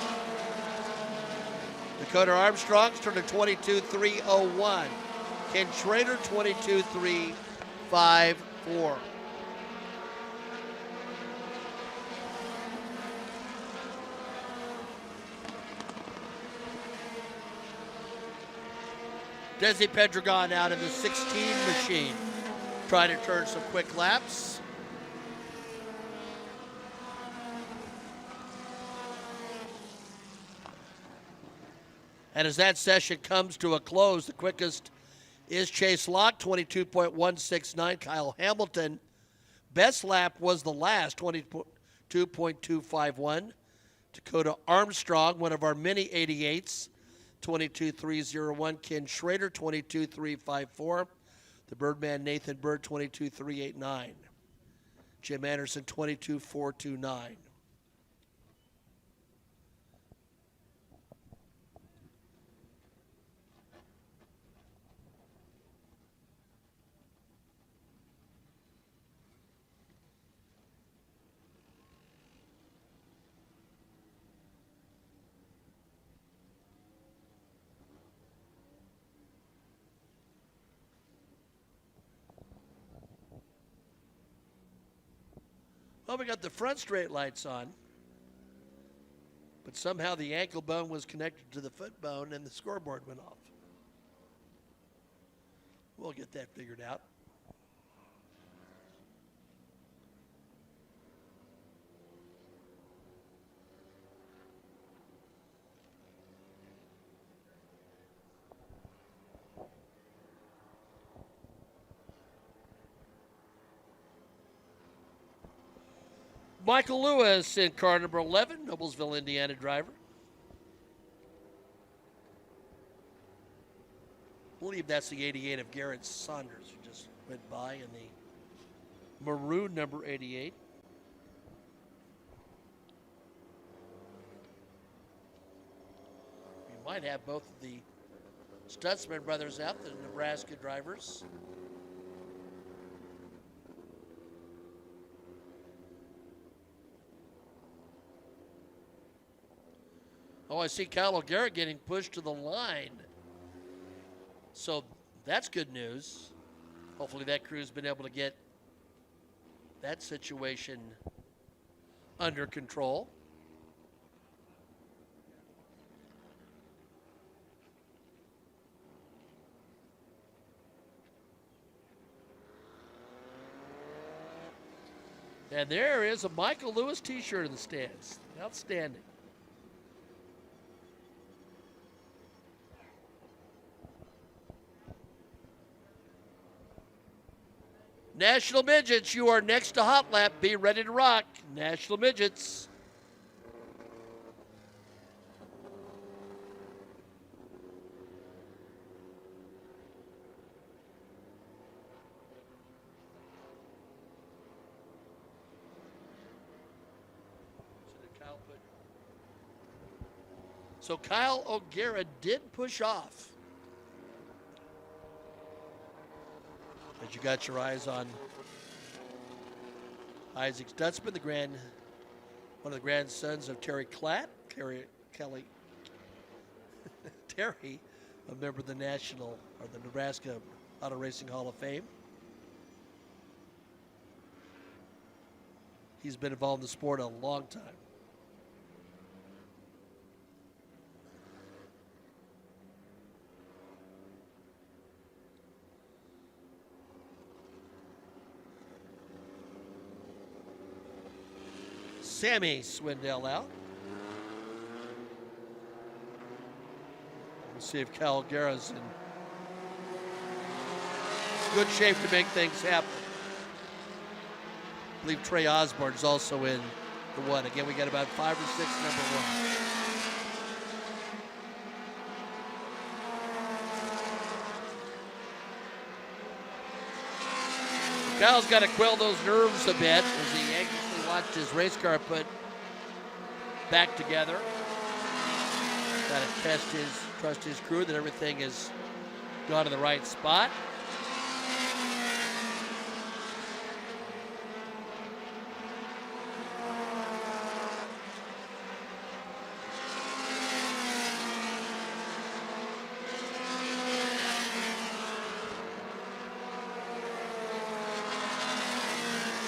Dakota Armstrong's turned a 22.301. Ken Schrader 22.354. Desi Pedregon out in the 16 machine, trying to turn some quick laps. And as that session comes to a close, the quickest is Chase Locke, 22.169. Kyle Hamilton, best lap was the last, 22.251. Dakota Armstrong, one of our mini 88s, 22.301. Ken Schrader, 22.354. The Birdman Nathan Bird, 22.389. Jim Anderson, 22.429. Oh, we got the front straight lights on. But somehow the ankle bone was connected to the foot bone and the scoreboard went off. We'll get that figured out. Michael Lewis in car number 11, Noblesville, Indiana driver. I believe that's the 88 of Garrett Saunders, who just went by in the maroon number 88. We might have both of the Stutzman brothers out, the Nebraska drivers. Oh, I see Kyle O'Gara getting pushed to the line. So that's good news. Hopefully that crew's been able to get that situation under control. And there is a Michael Lewis t-shirt in the stands. Outstanding. National Midgets, you are next to Hot Lap. Be ready to rock. National Midgets. So Kyle O'Gara did push off. But you got your eyes on Isaac Stutzman, one of the grandsons of Terry Klatt, Terry, a member of the Nebraska Auto Racing Hall of Fame. He's been involved in the sport a long time. Sammy Swindell out. We'll see if Cal O'Gara's in good shape to make things happen. I believe Trey Osborne's also in the one. Again, we got about 5 or 6 number one. Cal's got to quell those nerves a bit as he anxiously watched his race car put back together. Got to trust his crew that everything has gone to the right spot.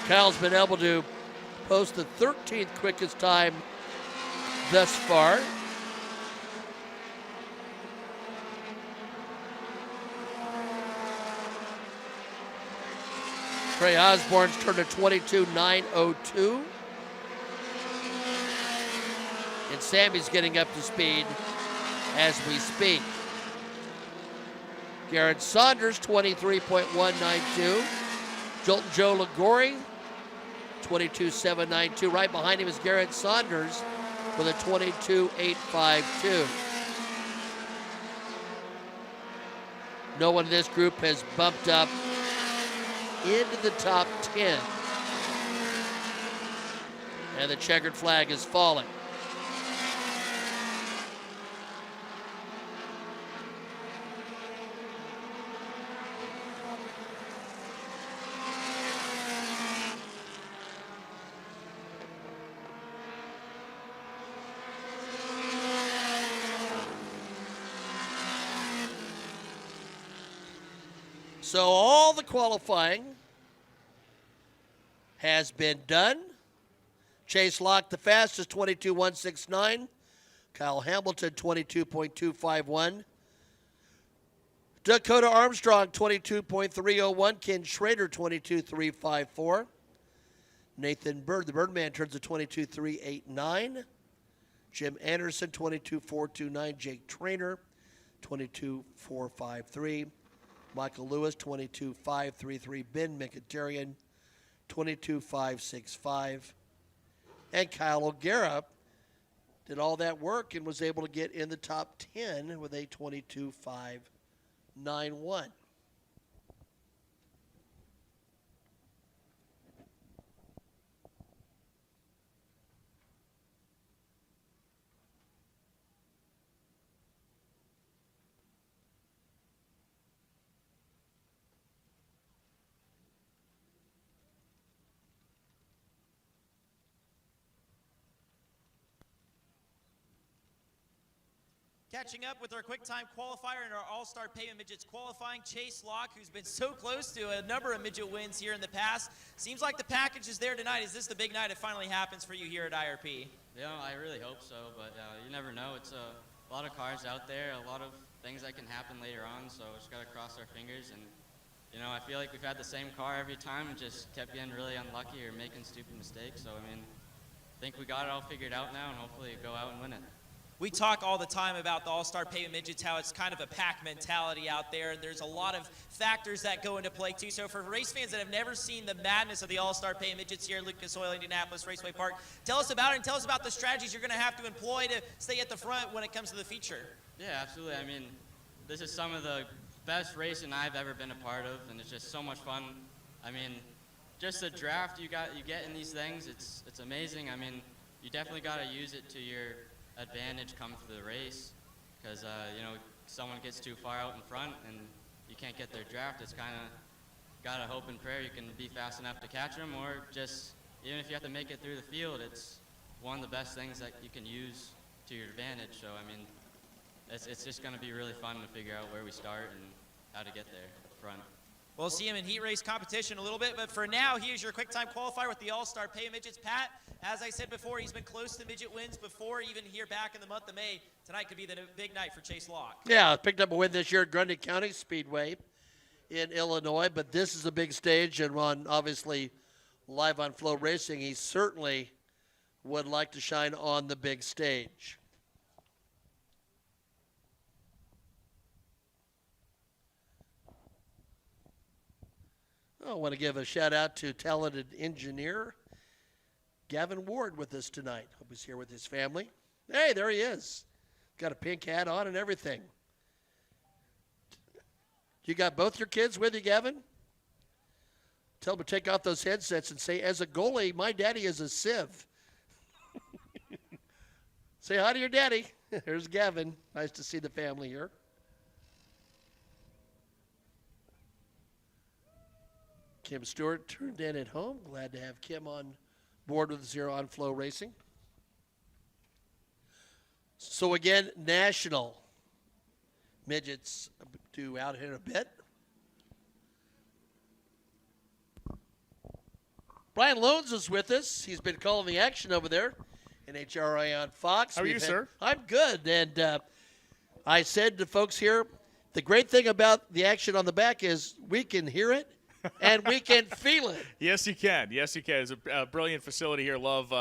Cal's been able to post the 13th quickest time thus far. Trey Osborne's turned a 22.902. And Sammy's getting up to speed as we speak. Garrett Saunders, 23.192. Jolton Joe Ligori, 22.792. Right behind him is Garrett Saunders with a 22.852. No one in this group has bumped up into the top 10. And the checkered flag is falling. So all the qualifying has been done. Chase Locke, the fastest, 22.169. Kyle Hamilton, 22.251. Dakota Armstrong, 22.301. Ken Schrader, 22.354. Nathan Bird, the Birdman, turns a 22.389. Jim Anderson, 22.429. Jake Trainer, 22.453. Michael Lewis, 22.533. Ben Mkhitaryan, 22.565. And Kyle O'Gara did all that work and was able to get in the top 10 with a 22.591. Catching up with our quick time qualifier and our all-star Pavement Midgets qualifying, Chase Locke, who's been so close to a number of midget wins here in the past. Seems like the package is there tonight. Is this the big night it finally happens for you here at IRP? Yeah, I really hope so, but you never know. It's a lot of cars out there, a lot of things that can happen later on, so just got to cross our fingers. And, you know, I feel like we've had the same car every time and just kept getting really unlucky or making stupid mistakes. So, I mean, I think we got it all figured out now, and hopefully go out and win it. We talk all the time about the All-Star Pavement Midgets, how it's kind of a pack mentality out there. There's a lot of factors that go into play, too. So for race fans that have never seen the madness of the All-Star Pavement Midgets here at Lucas Oil Indianapolis Raceway Park, tell us about it and tell us about the strategies you're going to have to employ to stay at the front when it comes to the feature. Yeah, absolutely. I mean, this is some of the best racing I've ever been a part of, and it's just so much fun. I mean, just the draft you get in these things, it's amazing. I mean, you definitely got to use it to your advantage come to the race, because you know, someone gets too far out in front and you can't get their draft. It's kind of gotta hope and pray you can be fast enough to catch them, or just even if you have to make it through the field, it's one of the best things that you can use to your advantage. So I mean, it's just going to be really fun to figure out where we start and how to get there at the front. We'll see him in heat race competition a little bit, but for now, he is your quick time qualifier with the All-Star Pavement Midgets. Pat, as I said before, he's been close to midget wins before, even here back in the month of May. Tonight could be the big night for Chase Locke. Yeah, picked up a win this year at Grundy County Speedway in Illinois, but this is a big stage, and on obviously live on FloRacing, he certainly would like to shine on the big stage. I want to give a shout out to talented engineer Gavin Ward with us tonight. Hope he's here with his family. Hey, there he is. Got a pink hat on and everything. You got both your kids with you, Gavin? Tell them to take off those headsets and say, as a goalie, my daddy is a sieve. Say hi to your daddy. There's Gavin. Nice to see the family here. Kim Stewart turned in at home. Glad to have Kim on board with us here on FloRacing. So again, national midgets due out here in a bit. Brian Loans is with us. He's been calling the action over there in HRI on Fox. How are you, sir? I'm good. And I said to folks here, the great thing about the action on the back is we can hear it and we can feel it. Yes, you can. Yes, you can. It's a brilliant facility here. Love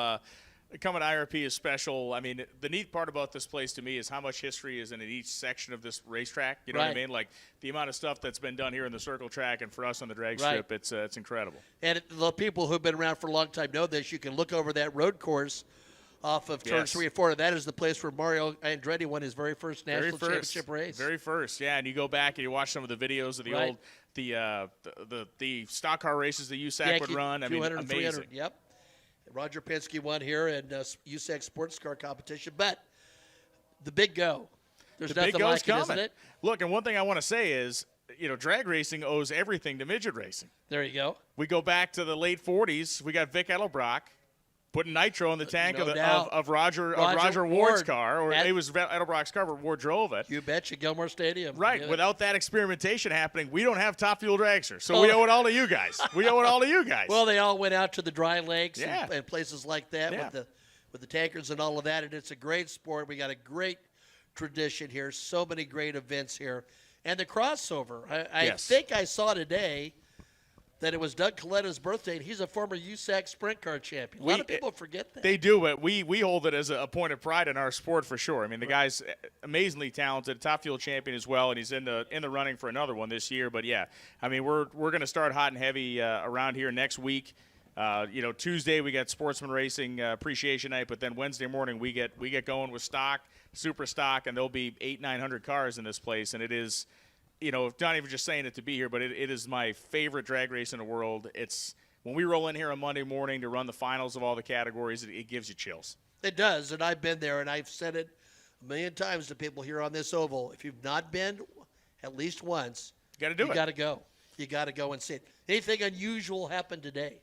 coming to IRP is special. I mean, the neat part about this place to me is how much history is in each section of this racetrack. You know what I mean? Like the amount of stuff that's been done here in the circle track and for us on the drag strip, it's incredible. And the people who've been around for a long time know this. You can look over that road course off of turns 3 and 4. That is the place where Mario Andretti won his very first national championship race. Very first, yeah. And you go back and you watch some of the videos of the old the stock car races that USAC would run. I mean, 200 amazing. 300, yep. Roger Penske won here in USAC sports car competition. But the big go. There's the nothing big go's like coming. it, isn't it? Look, and one thing I want to say is, you know, drag racing owes everything to midget racing. There you go. We go back to the late 40s. We got Vic Edelbrock putting nitro in the tank No of, doubt. Roger Roger Ward's Ward. car, or it was Edelbrock's car, but Ward drove it. You betcha, Gilmore Stadium. Right. Yeah. Without that experimentation happening, we don't have top fuel dragsters. So Oh. we owe it all to you guys. We owe it all to you guys. Well, they all went out to the dry lakes Yeah. and places like that Yeah. with the tankers and all of that, and it's a great sport. We got a great tradition here, so many great events here. And the crossover, I Yes. think I saw today that it was Doug Coletta's birthday, and he's a former USAC sprint car champion. A lot of people forget that. They do, but we hold it as a point of pride in our sport for sure. I mean, the guy's amazingly talented, top fuel champion as well, and he's in the running for another one this year. But yeah, I mean, we're going to start hot and heavy around here next week. Tuesday we got Sportsman Racing Appreciation Night, but then Wednesday morning we get going with stock, super stock, and there'll be 800-900 cars in this place, and it is. Not even just saying it to be here, but it is my favorite drag race in the world. It's when we roll in here on Monday morning to run the finals of all the categories, it gives you chills. It does, and I've been there, and I've said it a million times to people here on this oval. If you've not been at least once, You got to do you it. got to go. You got to go and see it. Anything unusual happened today?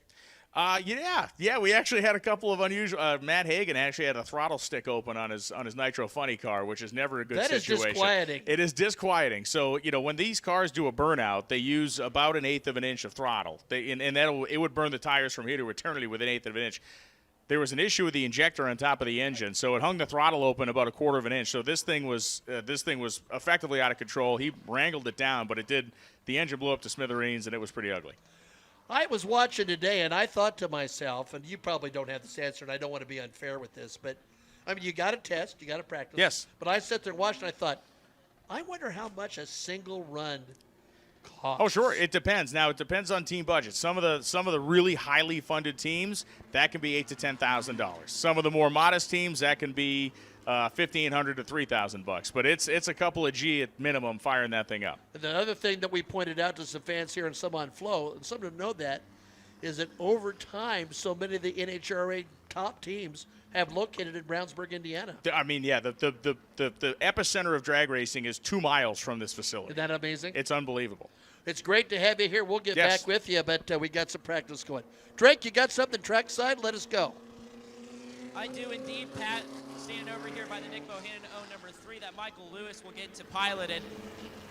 Yeah. We actually had a couple of unusual. Matt Hagan actually had a throttle stick open on his Nitro Funny car, which is never a good situation. That is disquieting. It is disquieting. So when these cars do a burnout, they use about 1/8 of an inch of throttle. And it would burn the tires from here to eternity with 1/8 of an inch. There was an issue with the injector on top of the engine, so it hung the throttle open about 1/4 of an inch. So this thing was effectively out of control. He wrangled it down, but the engine blew up to smithereens, and it was pretty ugly. I was watching today, and I thought to myself, and you probably don't have this answer, and I don't want to be unfair with this, but, I mean, you got to test, you got to practice. Yes. But I sat there and watched, and I thought, I wonder how much a single run costs. Oh, sure. It depends. Now, it depends on team budget. Some of the really highly funded teams, that can be $8,000 to $10,000. Some of the more modest teams, that can be $1,500 to $3,000. But it's a couple of G at minimum firing that thing up. And the other thing that we pointed out to some fans here and some on Flow, and some don't know that, is that over time, so many of the NHRA top teams have located in Brownsburg, Indiana. I mean, yeah, the epicenter of drag racing is 2 miles from this facility. Isn't that amazing? It's unbelievable. It's great to have you here. We'll get Yes. back with you, but we got some practice going. Drake, you got something trackside? Let us go. I do indeed, Pat. Standing over here by the Nick Bohannon O number 3 that Michael Lewis will get to pilot. And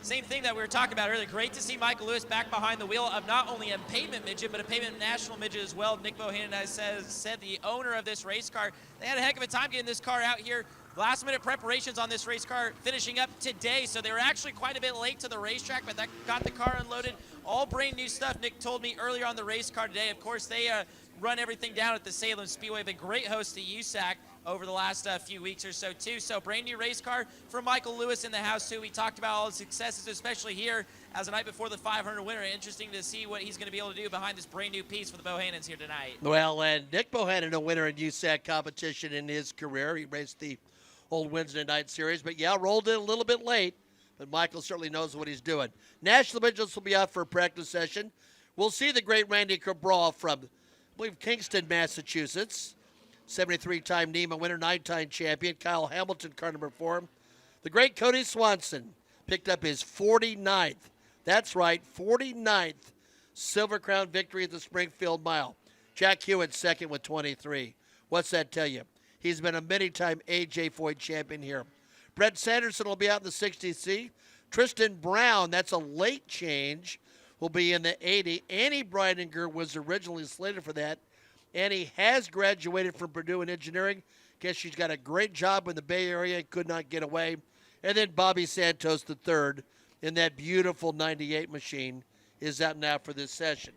same thing that we were talking about earlier. Great to see Michael Lewis back behind the wheel of not only a Pavement Midget, but a Pavement National Midget as well. Nick Bohannon, as said, the owner of this race car, they had a heck of a time getting this car out here. Last minute preparations on this race car finishing up today, so they were actually quite a bit late to the racetrack, but that got the car unloaded. All brand new stuff. Nick told me earlier on the race car today. Of course, they run everything down at the Salem Speedway. Been great host to USAC over the last few weeks or so too. So brand new race car for Michael Lewis in the house too. We talked about all his successes, especially here as a night before the 500 winner. Interesting to see what he's going to be able to do behind this brand new piece for the Bohannons here tonight. Well, and Nick Bohannon, a winner in USAC competition in his career. He raced the old Wednesday night series, but yeah, rolled in a little bit late. But Michael certainly knows what he's doing. National Midgets will be out for a practice session. We'll see the great Randy Cabral from, I believe, Kingston, Massachusetts. 73-time NEMA winner, 9-time champion. Kyle Hamilton, car number 4. The great Cody Swanson picked up his 49th. That's right, 49th Silver Crown victory at the Springfield Mile. Jack Hewitt second with 23. What's that tell you? He's been a many-time AJ Foyt champion here. Brett Sanderson will be out in the 60C. Tristan Brown, that's a late change, will be in the 80. Annie Breidinger was originally slated for that. Annie has graduated from Purdue in engineering. Guess she's got a great job in the Bay Area and could not get away. And then Bobby Santos III in that beautiful 98 machine is out now for this session.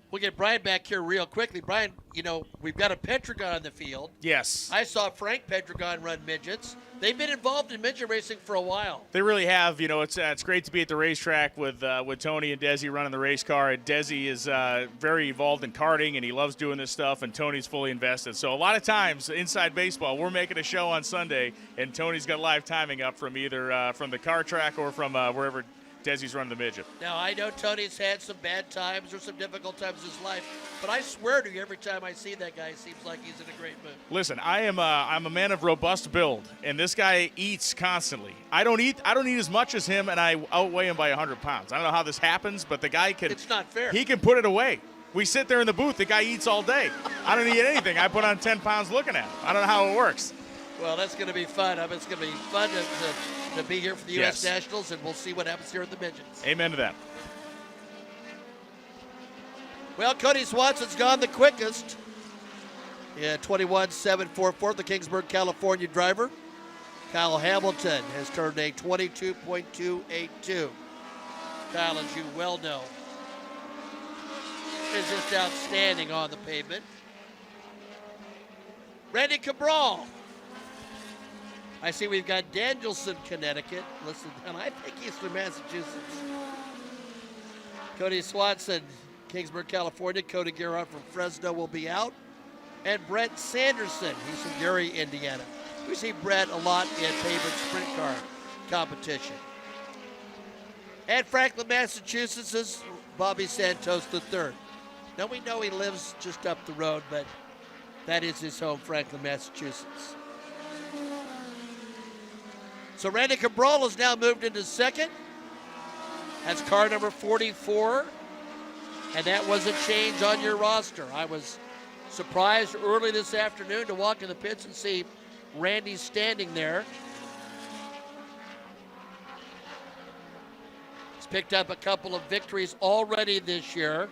We'll get Brian back here real quickly. Brian, you know, we've got a Petragon in the field. Yes. I saw Frank Petragon run midgets. They've been involved in midget racing for a while. They really have. You know, it's great to be at the racetrack with Tony and Desi running the race car. And Desi is very involved in karting, and he loves doing this stuff, and Tony's fully invested. So a lot of times, inside baseball, we're making a show on Sunday, and Tony's got live timing up from either from the car track or from wherever Desi's running the midget. Now, I know Tony's had some bad times or some difficult times in his life, but I swear to you, every time I see that guy, it seems like he's in a great mood. Listen, I'm a man of robust build, and this guy eats constantly. I don't eat as much as him, and I outweigh him by 100 pounds. I don't know how this happens, but the guy can. It's not fair. He can put it away. We sit there in the booth. The guy eats all day. I don't eat anything. I put on 10 pounds looking at him. I don't know how it works. Well, that's going to be fun. It's going to be fun to be here for the U.S. Nationals, and we'll see what happens here at the Midgets. Amen to that. Well, Cody Swanson's gone the quickest. Yeah, 21.744, the Kingsburg, California driver. Kyle Hamilton has turned a 22.282. Kyle, as you well know, is just outstanding on the pavement. Randy Cabral. I see we've got Danielson, Connecticut. Listen, and I think he's from Massachusetts. Cody Swanson, Kingsburg, California. Cody Gerhardt from Fresno will be out. And Brett Sanderson, he's from Gary, Indiana. We see Brett a lot in pavement sprint car competition. And Franklin, Massachusetts is Bobby Santos III. Now we know he lives just up the road, but that is his home, Franklin, Massachusetts. So Randy Cabral has now moved into second. That's car number 44. And that was a change on your roster. I was surprised early this afternoon to walk in the pits and see Randy standing there. He's picked up a couple of victories already this year.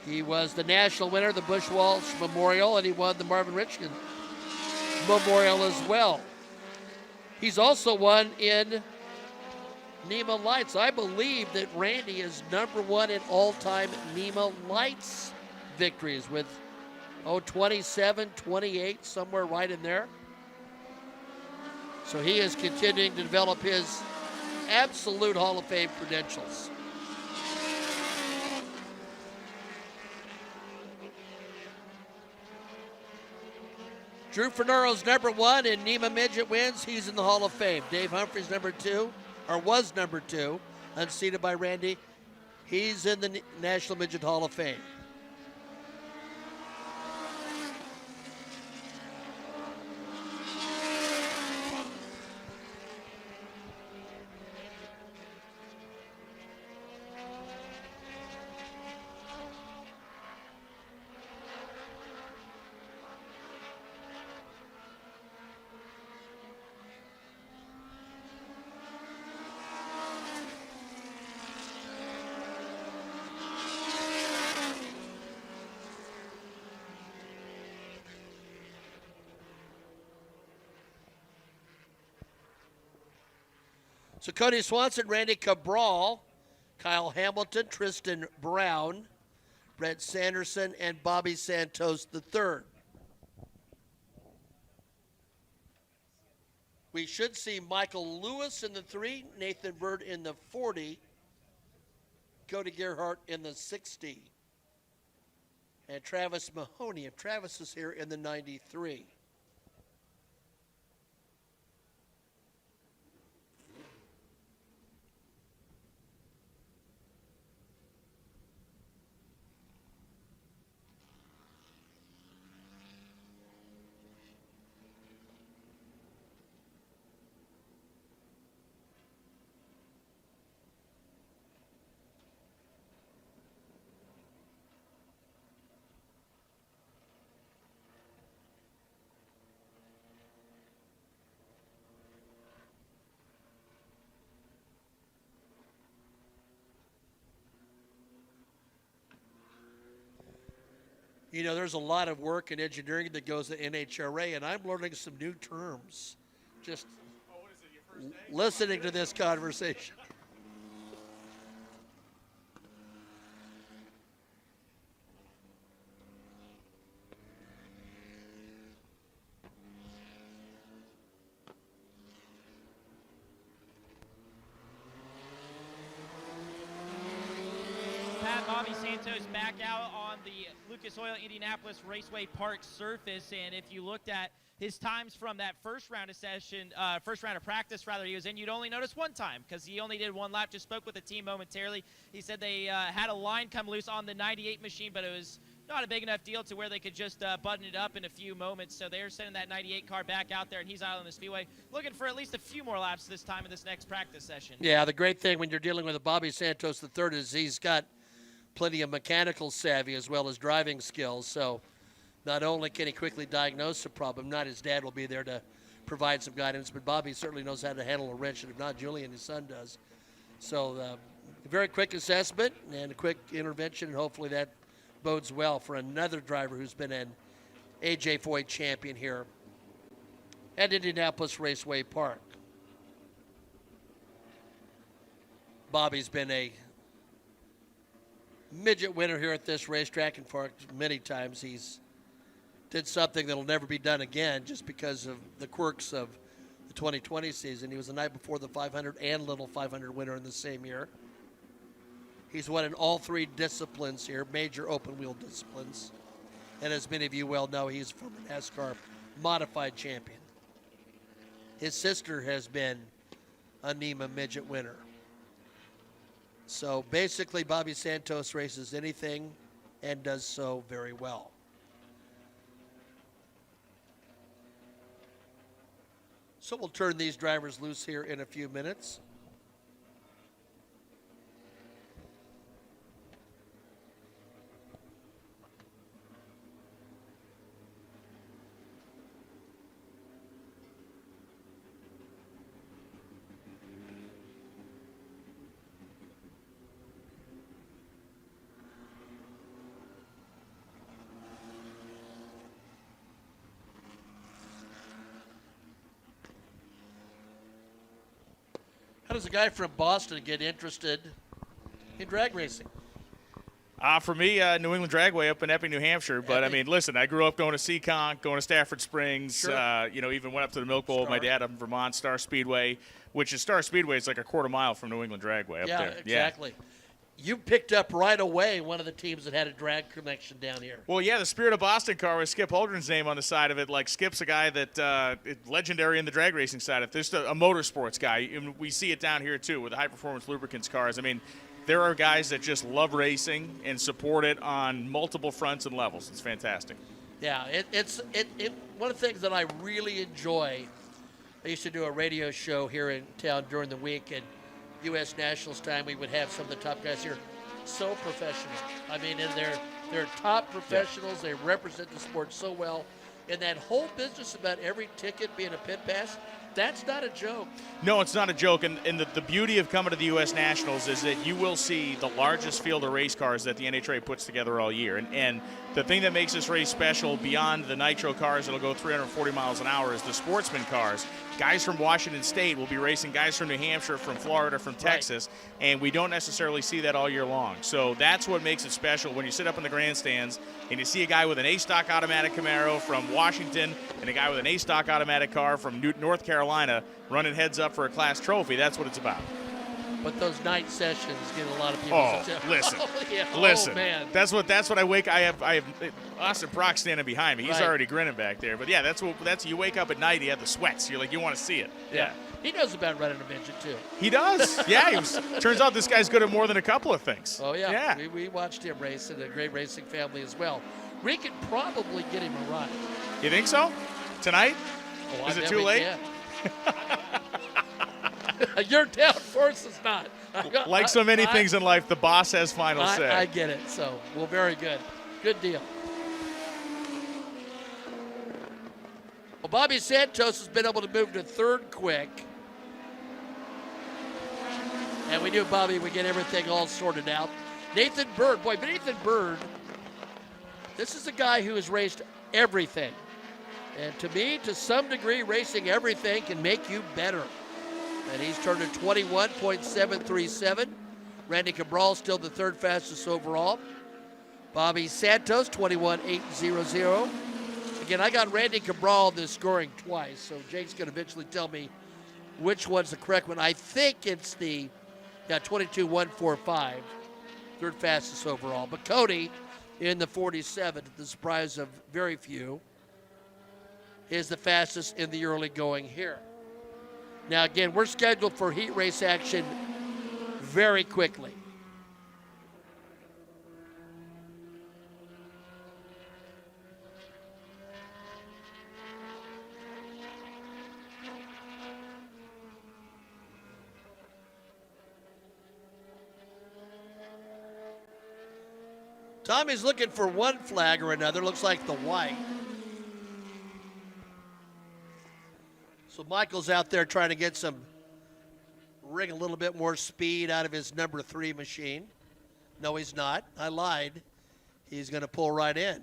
He was the national winner of the Bush Walsh Memorial, and he won the Marvin Richkin Memorial as well. He's also won in NEMA Lights. I believe that Randy is number one in all-time NEMA Lights victories with, 27, 28, somewhere right in there. So he is continuing to develop his absolute Hall of Fame credentials. Drew Fernaro's number one in NEMA Midget wins. He's in the Hall of Fame. Dave Humphries number two, or was number two, unseated by Randy. He's in the National Midget Hall of Fame. So Cody Swanson, Randy Cabral, Kyle Hamilton, Tristan Brown, Brett Sanderson, and Bobby Santos III. We should see Michael Lewis in the 3, Nathan Bird in the 40, Cody Gerhardt in the 60, and Travis Mahoney, if Travis is here, in the 93. You know, there's a lot of work and engineering that goes to NHRA, and I'm learning some new terms just listening to this conversation. Bobby Santos back out on the Lucas Oil Indianapolis Raceway Park surface, and if you looked at his times from that first round of practice, he was in, you'd only notice one time because he only did one lap. Just spoke with the team momentarily. He said they had a line come loose on the 98 machine, but it was not a big enough deal to where they could just button it up in a few moments. So they're sending that 98 car back out there, and he's out on the speedway looking for at least a few more laps this time in this next practice session. Yeah, the great thing when you're dealing with a Bobby Santos III is he's got plenty of mechanical savvy as well as driving skills. So not only can he quickly diagnose the problem, not his dad will be there to provide some guidance, but Bobby certainly knows how to handle a wrench, and if not, Julian, his son, does. So a very quick assessment and a quick intervention, and hopefully that bodes well for another driver who's been an AJ Foyt champion here at Indianapolis Raceway Park. Bobby's been a midget winner here at this racetrack and for many times. He's did something that'll never be done again just because of the quirks of the 2020 season. He was the night before the 500 and little 500 winner in the same year. He's won in all three disciplines here, major open wheel disciplines. And as many of you well know, he's a former NASCAR modified champion. His sister has been a NEMA midget winner. So basically, Bobby Santos races anything and does so very well. So we'll turn these drivers loose here in a few minutes. How does a guy from Boston get interested in drag racing? For me, New England Dragway up in Epping, New Hampshire. But, I mean, listen, I grew up going to Seekonk, going to Stafford Springs, Sure. Even went up to the Milk Bowl with my dad up in Vermont, Star Speedway, which is Star Speedway. It's like a quarter mile from New England Dragway up there. Exactly. You picked up right away one of the teams that had a drag connection down here. Well, yeah, the Spirit of Boston car with Skip Holdren's name on the side of it. Like, Skip's a guy that legendary in the drag racing side. If there's a motorsports guy, and we see it down here, too, with the high-performance lubricants cars. I mean, there are guys that just love racing and support it on multiple fronts and levels. It's fantastic. Yeah, it's one of the things that I really enjoy. I used to do a radio show here in town during the week, and U.S. Nationals time, we would have some of the top guys here. So professional. I mean, and they're top professionals. They represent the sport so well. And that whole business about every ticket being a pit pass, that's not a joke. No, it's not a joke. And the beauty of coming to the U.S. Nationals is that you will see the largest field of race cars that the NHRA puts together all year. And the thing that makes this race special beyond the nitro cars that'll go 340 miles an hour is the sportsman cars. Guys from Washington State will be racing guys from New Hampshire, from Florida, from Texas, and we don't necessarily see that all year long. So that's what makes it special when you sit up in the grandstands and you see a guy with an A-stock automatic Camaro from Washington and a guy with an A-stock automatic car from North Carolina running heads up for a class trophy. That's what it's about. But those night sessions get a lot of people. Listen, yeah. listen. Oh, man. That's what I wake. I have Austin Prock standing behind me. He's already grinning back there. But yeah, that's you wake up at night. You have the sweats. You're like you want to see it. Yeah. He knows about running a midget too. He does. Yeah. Turns out this guy's good at more than a couple of things. Oh yeah. Yeah. We watched him race in a great racing family as well. We could probably get him a run. You think so? Tonight? Oh, Is it too late? Your down force is not. Like so many things in life, the boss has final say. I get it. So, well, very good. Good deal. Well, Bobby Santos has been able to move to third quick. And we knew Bobby would get everything all sorted out. Nathan Bird, but Nathan Bird, this is a guy who has raced everything. And to me, to some degree, racing everything can make you better. And he's turned in 21.737. Randy Cabral still the third fastest overall. Bobby Santos, 21.800. Again, I got Randy Cabral this scoring twice, so Jake's going to eventually tell me which one's the correct one. I think it's the 22.145, third fastest overall. But Cody, in the 47, to the surprise of very few, is the fastest in the early going here. Now, again, we're scheduled for heat race action very quickly. Tommy's looking for one flag or another. Looks like the white. So Michael's out there trying to get wring a little bit more speed out of his number 3 machine. No, he's not. I lied. He's going to pull right in.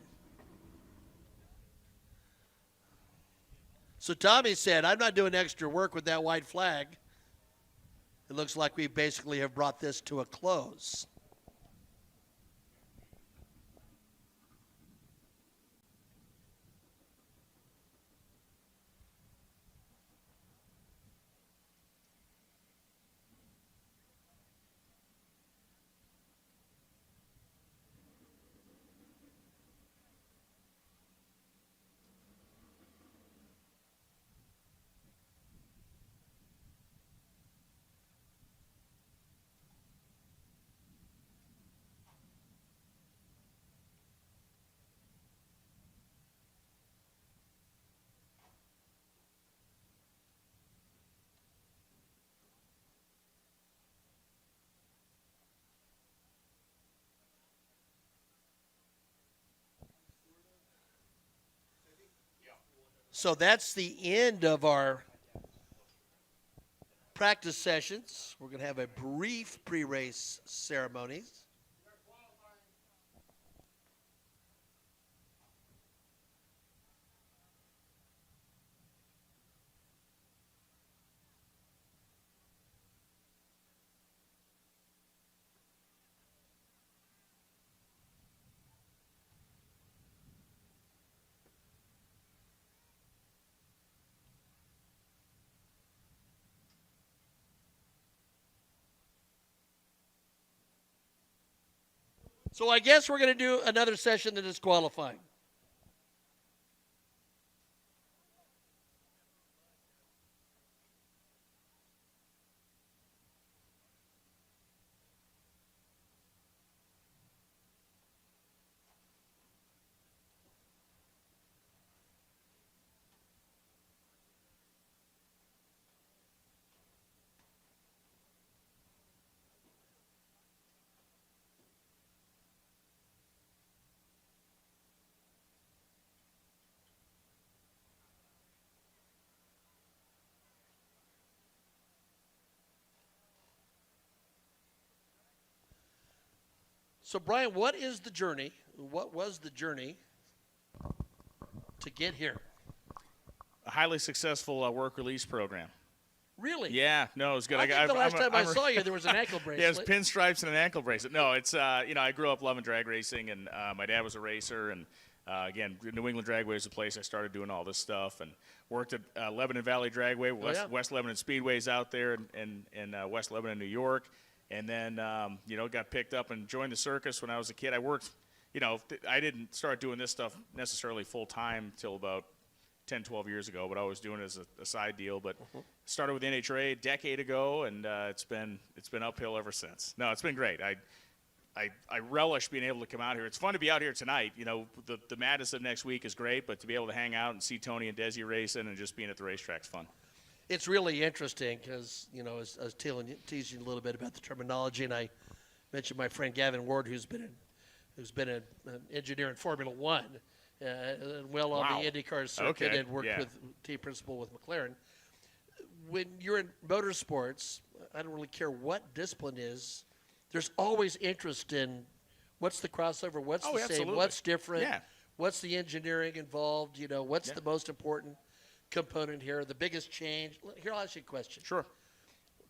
So Tommy said, I'm not doing extra work with that white flag. It looks like we basically have brought this to a close. So that's the end of our practice sessions. We're going to have a brief pre-race ceremonies. So I guess we're going to do another session that is qualifying. So, Brian, what is the journey? What was the journey to get here? A highly successsul work release program. Really? Yeah, no, it was good. I think the last time I saw you, there was an ankle bracelet. Yeah, it was pinstripes and an ankle bracelet. No, it's I grew up loving drag racing, and my dad was a racer, and again, New England Dragway is the place I started doing all this stuff, and worked at Lebanon Valley Dragway, West Lebanon Speedways out there, in West Lebanon, New York, and then got picked up and joined the circus when I was a kid. I worked, I didn't start doing this stuff necessarily full time till about 10, 12 years ago, but I was doing it as a side deal. But started with NHRA a decade ago, and it's been uphill ever since. No, it's been great. I relish being able to come out here. It's fun to be out here tonight. The madness of next week is great, but to be able to hang out and see Tony and Desi racing and just being at the racetrack's fun. It's really interesting because, I was teasing a little bit about the terminology, and I mentioned my friend Gavin Ward, who's been an engineer in Formula One, and on the IndyCar circuit, and worked with team principal with McLaren. When you're in motorsports, I don't really care what discipline is. There's always interest in what's the crossover, what's the same, what's different, what's the engineering involved, what's the most important component here, the biggest change. Here, I'll ask you a question. Sure.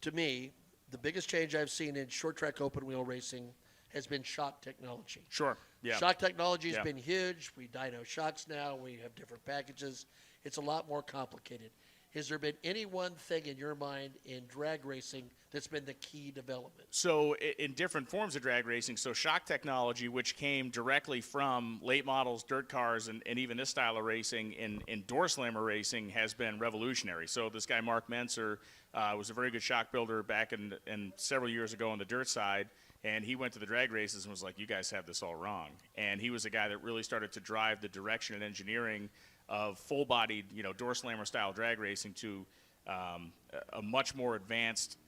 To me, the biggest change I've seen in short track open wheel racing has been shock technology. Sure. Yeah. Shock technology has been huge. We dyno shocks now. We have different packages. It's a lot more complicated. Has there been any one thing in your mind in drag racing that's been the key development? So in different forms of drag racing, so shock technology, which came directly from late models, dirt cars, and even this style of racing in door slammer racing has been revolutionary. So this guy, Mark Menser, was a very good shock builder back in several years ago on the dirt side. And he went to the drag races and was like, you guys have this all wrong. And he was a guy that really started to drive the direction and engineering of full-bodied, door slammer style drag racing to a much more advanced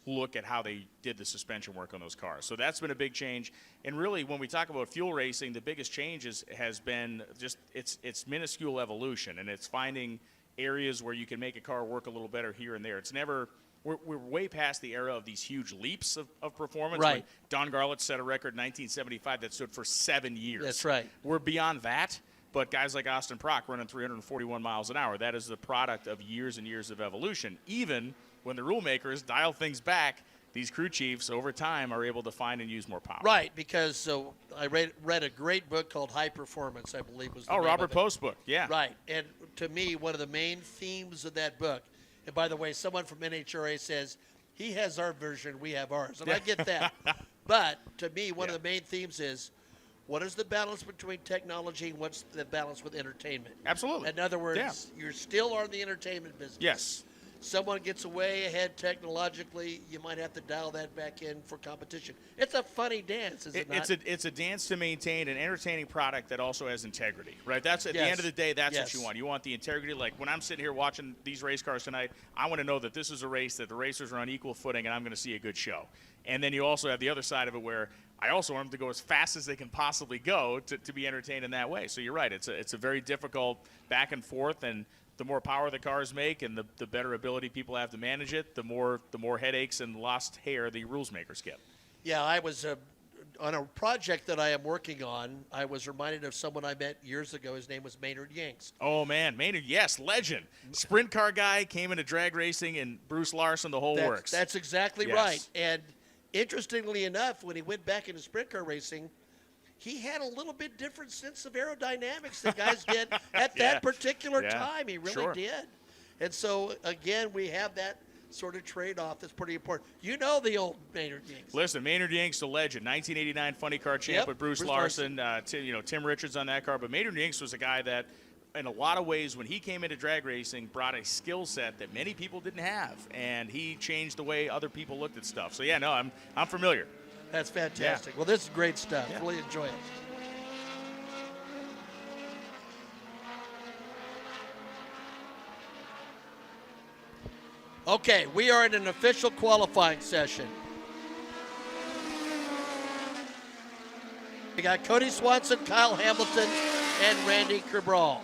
look at how they did the suspension work on those cars. So that's been a big change. And really, when we talk about fuel racing, the biggest change has been just it's minuscule evolution, and it's finding areas where you can make a car work a little better here and there. It's never we're way past the era of these huge leaps of performance. Right. When Don Garlits set a record in 1975 that stood for 7 years. That's right. We're beyond that. But guys like Austin Prock running 341 miles an hour, that is the product of years and years of evolution. Even when the rule makers dial things back, these crew chiefs over time are able to find and use more power. Right, because I read a great book called High Performance, I believe was the name Robert of it. Post's book, yeah. Right, and to me, one of the main themes of that book, and by the way, someone from NHRA says, he has our version, we have ours, and I get that. But to me, one of the main themes is, what is the balance between technology and what's the balance with entertainment? Absolutely. In other words, you still are in the entertainment business. Yes. Someone gets way ahead technologically, you might have to dial that back in for competition. It's a funny dance, is it not? It's a dance to maintain an entertaining product that also has integrity, right? That's at the end of the day, that's what you want. You want the integrity. Like when I'm sitting here watching these race cars tonight, I want to know that this is a race that the racers are on equal footing, and I'm going to see a good show. And then you also have the other side of it where I also want them to go as fast as they can possibly go to be entertained in that way. So you're right. It's a very difficult back and forth, and the more power the cars make and the better ability people have to manage it, the more headaches and lost hair the rules makers get. Yeah, I was on a project that I am working on. I was reminded of someone I met years ago. His name was Maynard Yanks. Oh, man. Maynard, yes, legend. Sprint car guy, came into drag racing, and Bruce Larson, the whole works. That's exactly right. And interestingly enough, when he went back into sprint car racing, he had a little bit different sense of aerodynamics than guys did at that particular time. He really did. And so, again, we have that sort of trade-off that's pretty important. You know the old Maynard Yanks. Listen, Maynard Yanks, the legend, 1989 funny car champ with Bruce Larson. Tim Richards on that car. But Maynard Yanks was a guy that, in a lot of ways, when he came into drag racing, brought a skill set that many people didn't have, and he changed the way other people looked at stuff. So, I'm familiar. That's fantastic. Well, this is great stuff. Really enjoy it. Okay, we are in an official qualifying session. We got Cody Swanson, Kyle Hamilton, and Randy Cabral.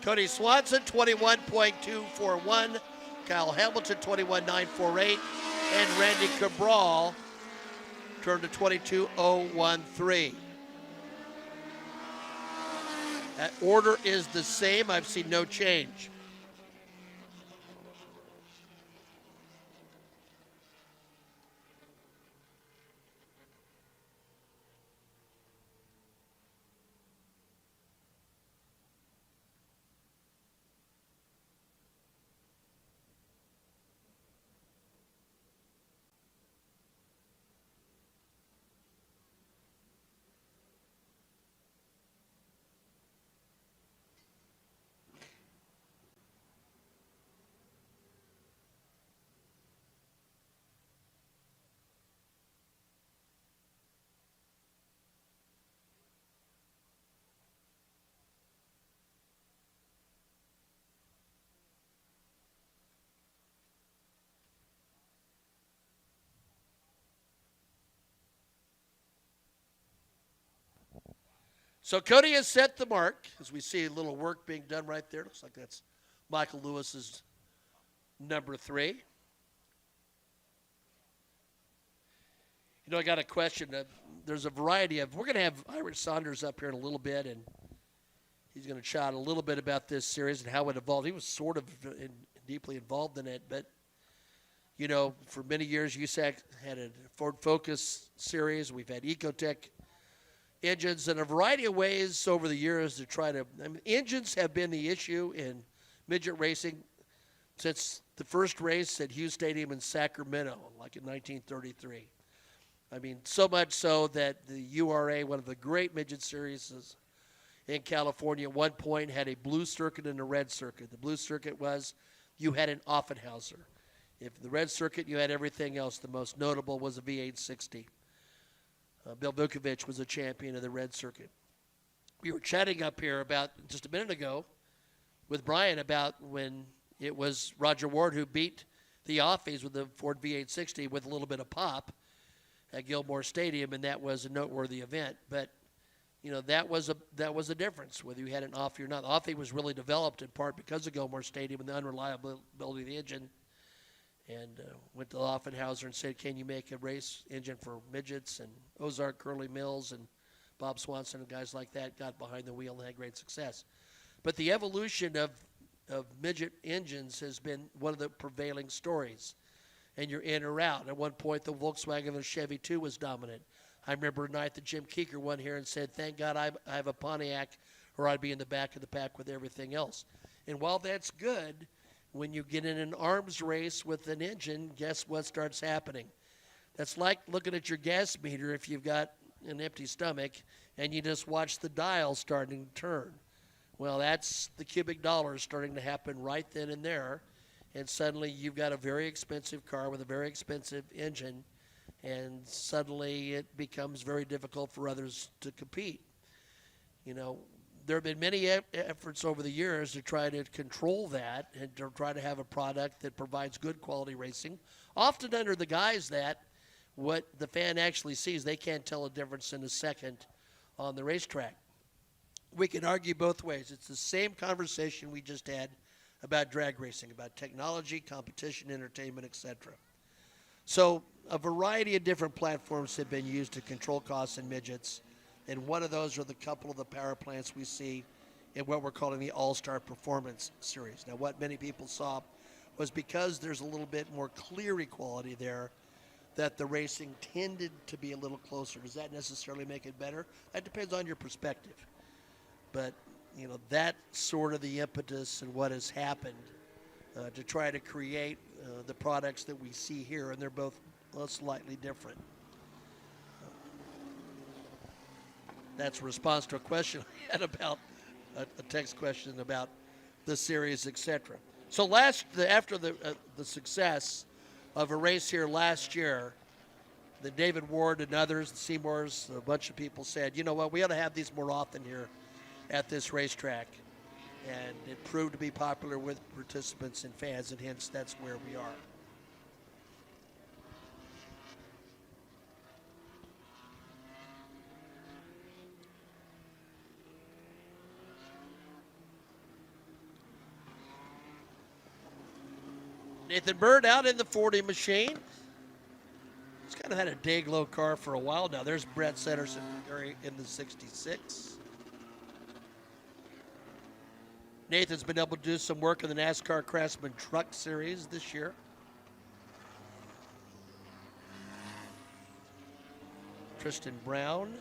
Cody Swanson, 21.241. Kyle Hamilton, 21.948. And Randy Cabral turned to 22.013. That order is the same. I've seen no change. So Cody has set the mark, as we see a little work being done right there. Looks like that's Michael Lewis's number 3. You know, I got a question. There's a variety of, we're going to have Irish Saunders up here in a little bit, and he's going to chat a little bit about this series and how it evolved. He was sort of deeply involved in it, but, you know, for many years, USAC had a Ford Focus series. We've had Ecotech engines in a variety of ways over the years to try to, I mean, engines have been the issue in midget racing since the first race at Hughes Stadium in Sacramento, like in 1933. I mean, so much so that the URA, one of the great midget series in California, at one point had a blue circuit and a red circuit. The blue circuit was you had an Offenhauser. If the red circuit, you had everything else. The most notable was a V860. Bill Vukovich was a champion of the red circuit. We were chatting up here about just a minute ago with Brian about when it was Roger Ward who beat the Offies with the Ford V860 with a little bit of pop at Gilmore Stadium, and that was a noteworthy event. But, you know, that was a difference, whether you had an Offie or not. The Offie was really developed in part because of Gilmore Stadium and the unreliability of the engine. And went to Offenhauser and said, can you make a race engine for midgets? And Ozark Curly Mills and Bob Swanson and guys like that got behind the wheel and had great success. But the evolution of midget engines has been one of the prevailing stories. And you're in or out. At one point, the Volkswagen and the Chevy 2 was dominant. I remember a night that Jim Keeker won here and said, thank God I have a Pontiac or I'd be in the back of the pack with everything else. And while that's good, when you get in an arms race with an engine, guess what starts happening? That's like looking at your gas meter if you've got an empty stomach and you just watch the dial starting to turn. Well, that's the cubic dollars starting to happen right then and there. And suddenly you've got a very expensive car with a very expensive engine, and suddenly it becomes very difficult for others to compete. You know, there have been many efforts over the years to try to control that and to try to have a product that provides good quality racing, often under the guise that what the fan actually sees, they can't tell a difference in a second on the racetrack. We can argue both ways. It's the same conversation we just had about drag racing, about technology, competition, entertainment, etc. So a variety of different platforms have been used to control costs in midgets. And one of those are the couple of the power plants we see in what we're calling the All-Star Performance Series. Now, what many people saw was because there's a little bit more clear equality there, that the racing tended to be a little closer. Does that necessarily make it better? That depends on your perspective. But, you know, that's sort of the impetus and what has happened to try to create the products that we see here, and they're both slightly different. That's a response to a question I had about a text question about the series, etc. So after the success of a race here last year, the David Ward and others, the Seymours, a bunch of people said, you know what, we ought to have these more often here at this racetrack. And it proved to be popular with participants and fans, and hence that's where we are. Nathan Bird out in the 40 machine. He's kind of had a day-glow car for a while now. There's Brett Setterson in the 66. Nathan's been able to do some work in the NASCAR Craftsman Truck Series this year. Tristan Brown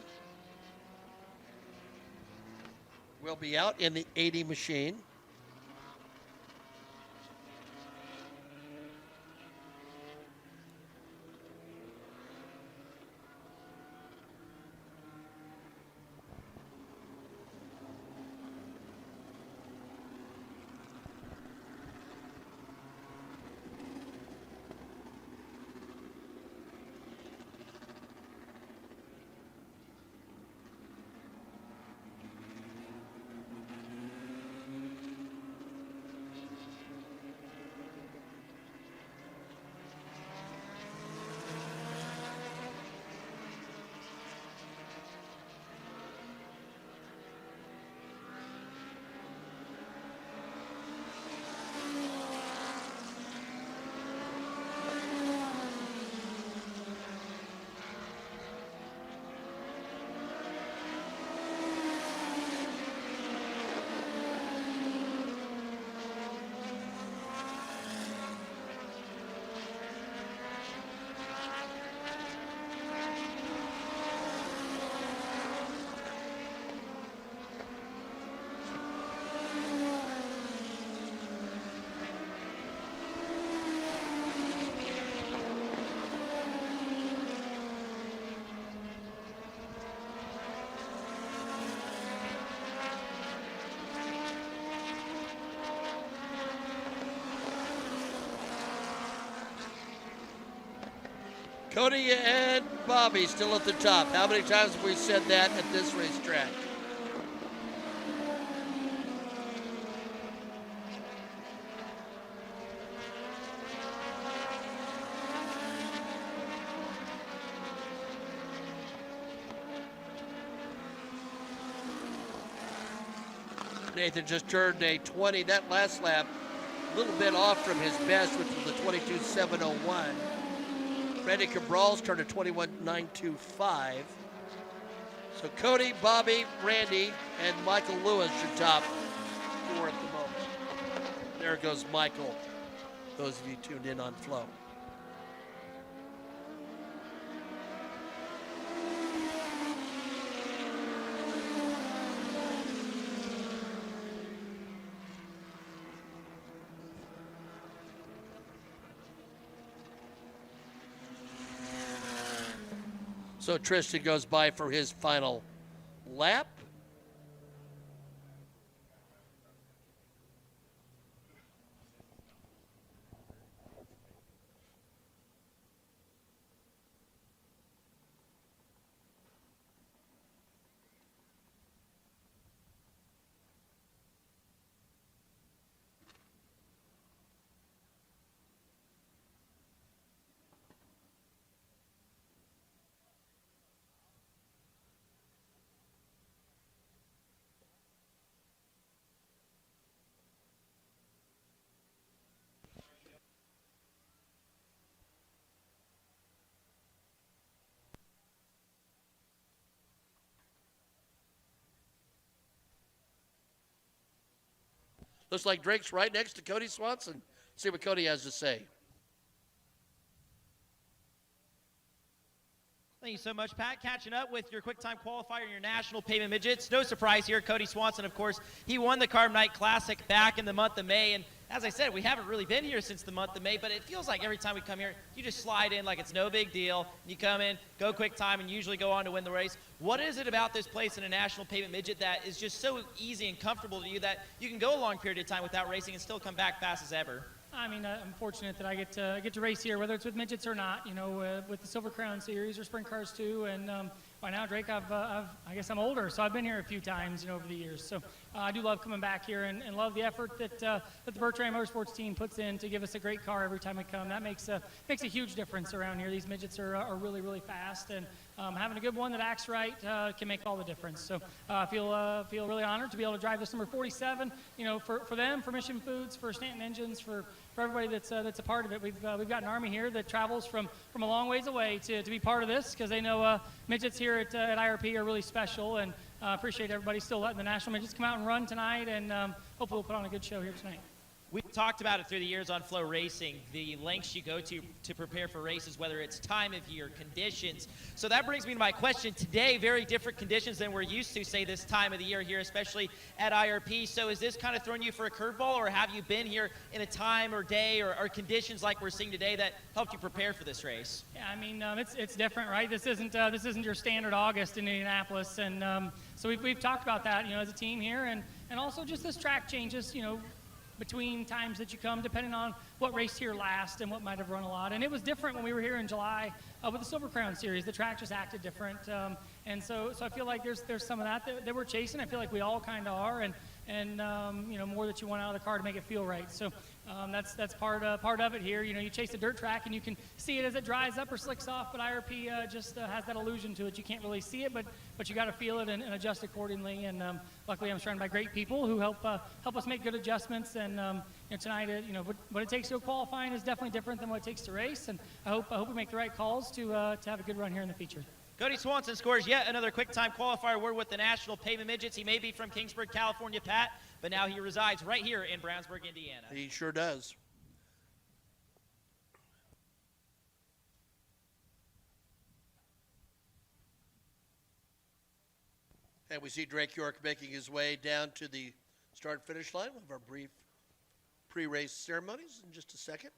will be out in the 80 machine. Cody and Bobby still at the top. How many times have we said that at this racetrack? Nathan just turned a 20. That last lap, a little bit off from his best, which was a 22.701. Randy Cabral's turned a 21.925. So Cody, Bobby, Randy, and Michael Lewis should top 4 at the moment. There goes Michael. Those of you tuned in on Flow. So Tristan goes by for his final lap. Looks like Drake's right next to Cody Swanson. See what Cody has to say. Thank you so much, Pat. Catching up with your quick time qualifier in your national pavement midgets. No surprise here, Cody Swanson, of course, he won the Carb Night Classic back in the month of May. And as I said, we haven't really been here since the month of May, but it feels like every time we come here, you just slide in like it's no big deal. You come in, go quick time, and usually go on to win the race. What is it about this place in a national pavement midget that is just so easy and comfortable to you that you can go a long period of time without racing and still come back fast as ever? I mean, I'm fortunate that I get to race here, whether it's with midgets or not. You know, with the Silver Crown Series or Sprint Cars too. And by now, Drake, I guess I'm older, so I've been here a few times, you know, over the years. So I do love coming back here and love the effort that the Bertrand Motorsports team puts in to give us a great car every time we come. That makes a huge difference around here. These midgets are really, really fast, and having a good one that acts right can make all the difference. So I feel really honored to be able to drive this number 47. You know, for them, for Mission Foods, for Stanton Engines, for everybody that's a part of it. We've got an army here that travels from a long ways away to be part of this because they know midgets here at IRP are really special, and appreciate everybody still letting the national midgets come out and run tonight, and hopefully we'll put on a good show here tonight. We've talked about it through the years on FloRacing, the lengths you go to prepare for races, whether it's time of year, conditions. So that brings me to my question. Today, very different conditions than we're used to, say, this time of the year here, especially at IRP. So is this kind of throwing you for a curveball, or have you been here in a time or day or conditions like we're seeing today that helped you prepare for this race? Yeah, I mean, it's different, right? This isn't your standard August in Indianapolis, and so we've talked about that, you know, as a team here, and also just this track changes, you know, between times that you come, depending on what race here last and what might have run a lot. And it was different when we were here in July with the Silver Crown Series. The track just acted different, and so I feel like there's some of that we're chasing. I feel like we all kind of are, and you know, more that you want out of the car to make it feel right. So that's part of it here. You know, you chase a dirt track and you can see it as it dries up or slicks off, but IRP just has that illusion to it. You can't really see it, but you got to feel it and adjust accordingly. And luckily, I'm surrounded by great people who help us make good adjustments. And you know, tonight, you know, what it takes to go qualifying is definitely different than what it takes to race. And I hope we make the right calls to have a good run here in the feature. Cody Swanson scores yet another quick time qualifier. We're with the National Pavement Midgets. He may be from Kingsburg, California, Pat, but now he resides right here in Brownsburg, Indiana. He sure does. And we see Drake York making his way down to the start-finish line. We'll have our brief pre-race ceremonies in just a second.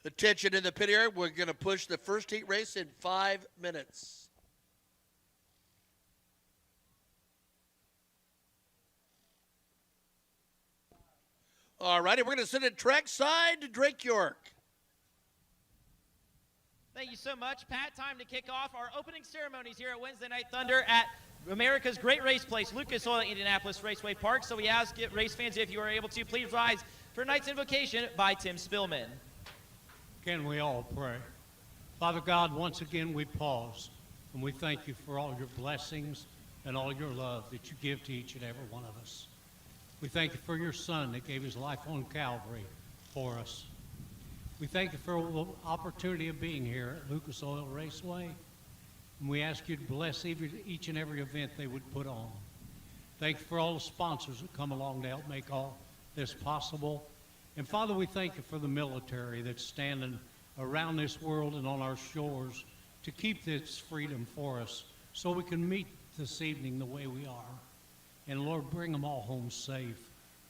Attention in the pit area. We're going to push the first heat race in 5 minutes. All righty, we're going to send it trackside to Drake York. Thank you so much, Pat. Time to kick off our opening ceremonies here at Wednesday Night Thunder at America's great race place, Lucas Oil Indianapolis Raceway Park. So we ask race fans, if you are able to, please rise for tonight's invocation by Tim Spillman. Can we all pray? Father God, once again we pause and we thank you for all your blessings and all your love that you give to each and every one of us. We thank you for your Son that gave his life on Calvary for us. We thank you for the opportunity of being here at Lucas Oil Raceway, and we ask you to bless each and every event they would put on. Thank you for all the sponsors that come along to help make all this possible. And Father, we thank you for the military that's standing around this world and on our shores to keep this freedom for us so we can meet this evening the way we are. And Lord, bring them all home safe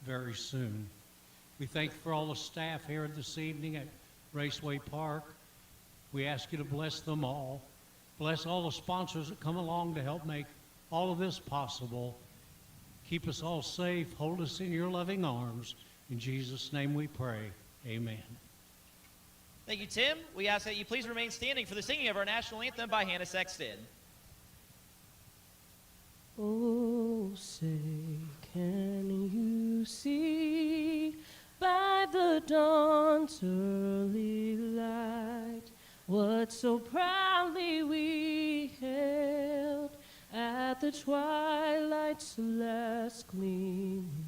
very soon. We thank you for all the staff here this evening at Raceway Park. We ask you to bless them all. Bless all the sponsors that come along to help make all of this possible. Keep us all safe. Hold us in your loving arms. In Jesus' name we pray. Amen. Thank you, Tim. We ask that you please remain standing for the singing of our national anthem by Hannah Sexton. Oh, say, can you see by the dawn's early light what so proudly we hailed at the twilight's last gleaming,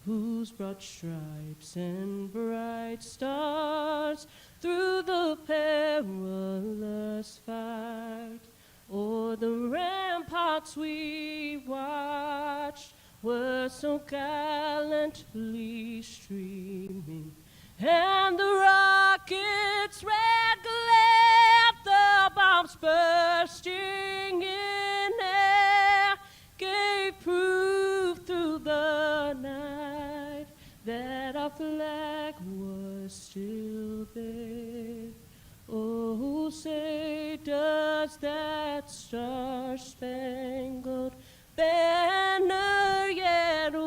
whose broad stripes and bright stars through the perilous fight o'er the ramparts we watched were so gallantly streaming, and the rocket's red glare, the bombs bursting in air, gave proof through the night that our flag was still there. Oh, say, does that star-spangled banner yet wave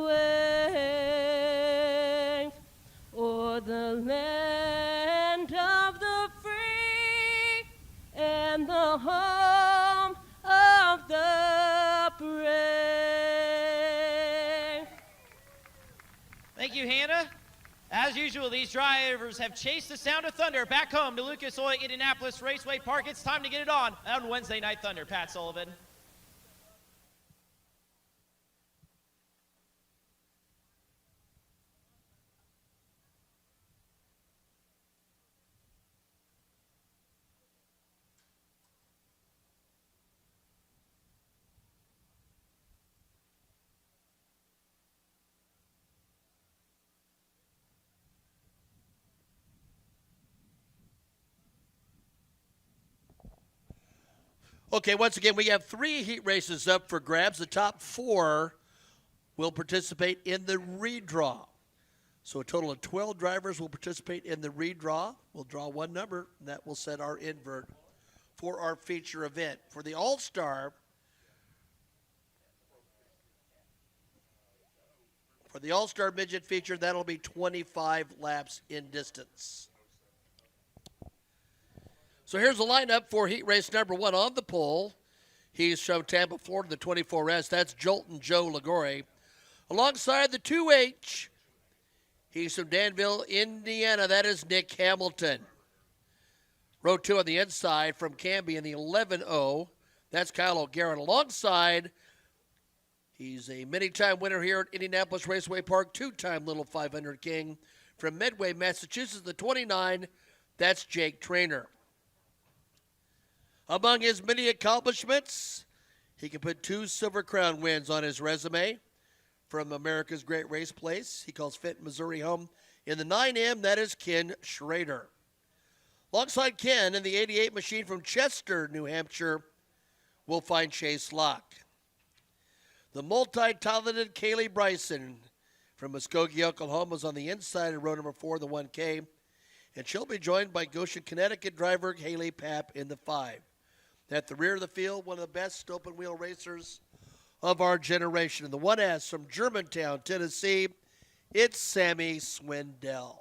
o'er the land of the free and the home of the brave? Thank you, Hannah. As usual, these drivers have chased the sound of thunder back home to Lucas Oil Indianapolis Raceway Park. It's time to get it on Wednesday Night Thunder. Pat Sullivan. Okay, once again, we have 3 heat races up for grabs. The top 4 will participate in the redraw. So a total of 12 drivers will participate in the redraw. We'll draw one number, and that will set our invert for our feature event. For the All-Star, Midget feature, that'll be 25 laps in distance. So here's the lineup for heat race number 1 on the pole. He's from Tampa, Florida, the 24S. That's Jolton Joe Ligore. Alongside the 2H, he's from Danville, Indiana. That is Nick Hamilton. Row 2 on the inside from Canby in the 11-0. That's Kyle O'Gara. Alongside, he's a many-time winner here at Indianapolis Raceway Park, 2-time Little 500 King. From Medway, Massachusetts, the 29, that's Jake Trainer. Among his many accomplishments, he can put 2 Silver Crown wins on his resume from America's Great Race Place. He calls Fenton, Missouri home. In the 9M, that is Ken Schrader. Alongside Ken in the 88 machine from Chester, New Hampshire, we'll find Chase Locke. The multi-talented Kaylee Bryson from Muskogee, Oklahoma is on the inside of row number 4, the 1K. And she'll be joined by Goshen, Connecticut driver Haley Papp in the 5. At the rear of the field, one of the best open wheel racers of our generation. And the 1S from Germantown, Tennessee, it's Sammy Swindell.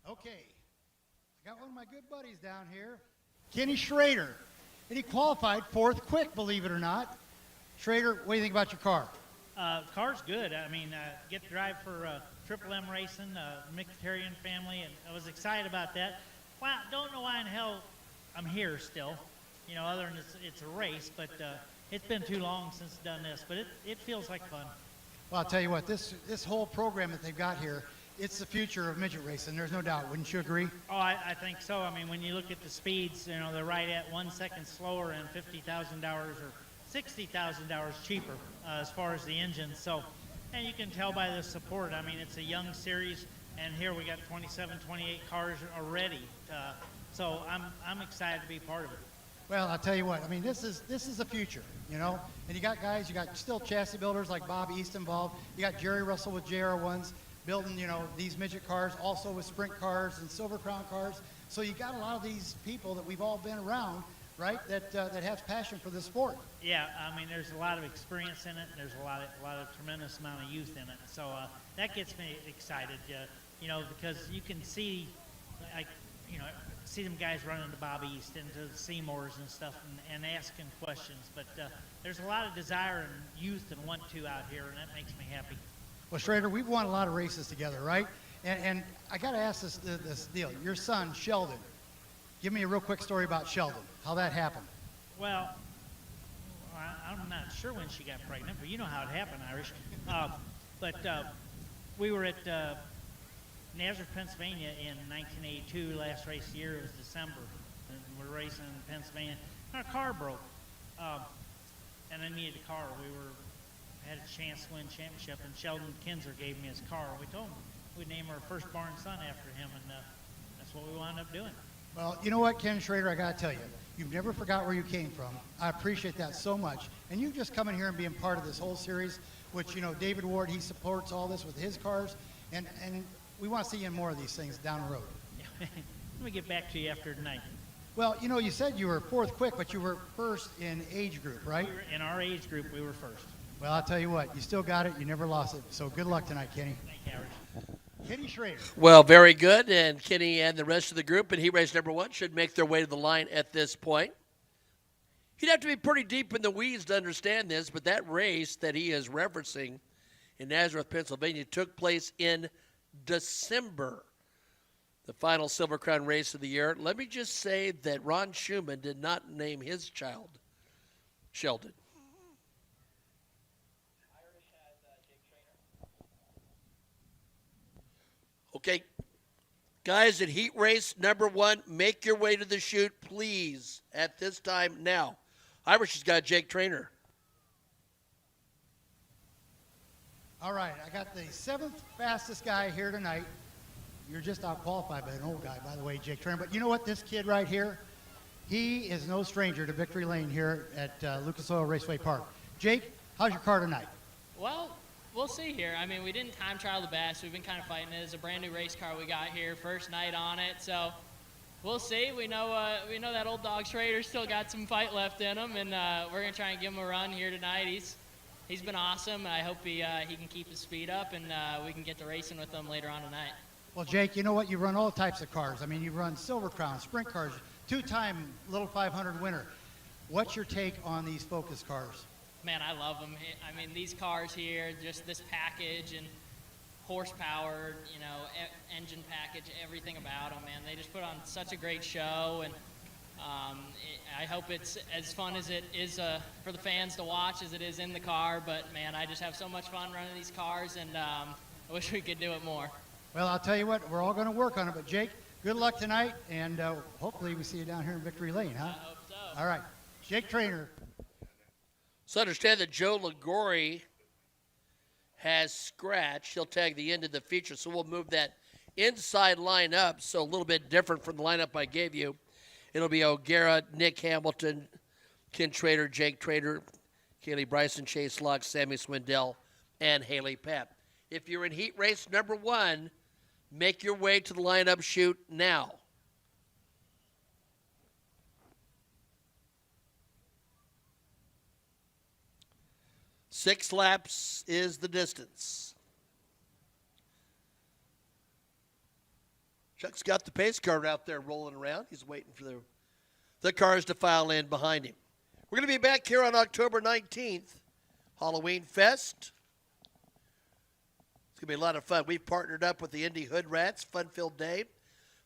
Okay, I got one of my good buddies down here, Kenny Schrader, and he qualified 4th quick, believe it or not. Schrader, what do you think about your car? Car's good. I mean, get to drive for Triple M Racing, Mictarian family, and I was excited about that. Well, don't know why in hell I'm here still, you know, other than it's a race, but it's been too long since I've done this, but it feels like fun. Well, I'll tell you what, this whole program that they've got here, it's the future of midget racing. There's no doubt. Wouldn't you agree? Oh, I think so. I mean, when you look at the speeds, you know, they're right at 1 second slower and $50,000 or $60,000 cheaper as far as the engine. So, and you can tell by the support. I mean, it's a young series, and here we got 27, 28 cars already. So I'm excited to be part of it. Well, I'll tell you what. I mean, this is the future, you know. And you got guys, you got still chassis builders like Bob East involved. You got Jerry Russell with JR1s building, you know, these midget cars, also with sprint cars and Silver Crown cars. So you got a lot of these people that we've all been around, right? That have passion for the sport. Yeah, I mean, there's a lot of experience in it. And there's a lot of tremendous amount of youth in it. So that gets me excited, you know, because you can see, like, you know, see them guys running to Bob East and to the Seymours and stuff and asking questions. But there's a lot of desire and youth and want to out here, and that makes me happy. Well, Schrader, we've won a lot of races together, right? And I got to ask this deal. Your son, Sheldon, give me a real quick story about Sheldon, how that happened. Well, I'm not sure when she got pregnant, but you know how it happened, Irish. But we were at Nazareth, Pennsylvania in 1982, last race of the year. It was December. And we're racing in Pennsylvania. Our car broke, and I needed a car. We had a chance to win championship, and Sheldon Kinzer gave me his car. We told him we'd name our firstborn son after him, and that's what we wound up doing. Well, you know what, Ken Schrader, I got to tell you, you've never forgot where you came from. I appreciate that so much. And you just coming here and being part of this whole series, which, you know, David Ward, he supports all this with his cars, and we want to see you in more of these things down the road. Let me get back to you after tonight. Well, you know, you said you were 4th quick, but you were first in age group, right? In our age group, we were first. Well, I'll tell you what, you still got it. You never lost it. So good luck tonight, Kenny. Thank you, Irish. Kenny Schrader. Well, very good. And Kenny and the rest of the group in heat race number 1 should make their way to the line at this point. You'd have to be pretty deep in the weeds to understand this, but that race that he is referencing in Nazareth, Pennsylvania, took place in December, the final Silver Crown race of the year. Let me just say that Ron Schumann did not name his child Sheldon. Okay, guys, at heat race number 1, make your way to the chute, please, at this time now. Irish has got Jake Trainer. All right, I got the 7th fastest guy here tonight. You're just out-qualified by an old guy, by the way, Jake Trainer. But you know what? This kid right here, he is no stranger to Victory Lane here at Lucas Oil Raceway Park. Jake, how's your car tonight? Well, we'll see here. I mean, we didn't time trial the best. We've been kind of fighting it. It's a brand new race car we got here, first night on it. So we'll see. We know that old dog Schrader still got some fight left in him, and we're gonna try and give him a run here tonight. He's been awesome. I hope he can keep his speed up, and we can get to racing with him later on tonight. Well, Jake, you know what? You run all types of cars. I mean, you run Silver Crown, sprint cars, 2-time Little 500 winner. What's your take on these Focus cars? Man, I love them. I mean, these cars here, just this package and horsepower, you know, engine package, everything about them, man. They just put on such a great show, and I hope it's as fun as it is for the fans to watch as it is in the car. But, man, I just have so much fun running these cars, and I wish we could do it more. Well, I'll tell you what, we're all going to work on it. But, Jake, good luck tonight, and hopefully we see you down here in Victory Lane, huh? I hope so. All right. Jake Trainer. So understand that Joe Ligori has scratched. He'll tag the end of the feature, so we'll move that inside lineup, so a little bit different from the lineup I gave you. It'll be O'Gara, Nick Hamilton, Ken Trader, Jake Trader, Kaylee Bryson, Chase Locke, Sammy Swindell, and Haley Pep. If you're in heat race number 1, make your way to the lineup chute now. Six laps is the distance. Chuck's got the pace car out there rolling around. He's waiting for the cars to file in behind him. We're going to be back here on October 19th, Halloween Fest. It's going to be a lot of fun. We've partnered up with the Indy Hood Rats, fun-filled day.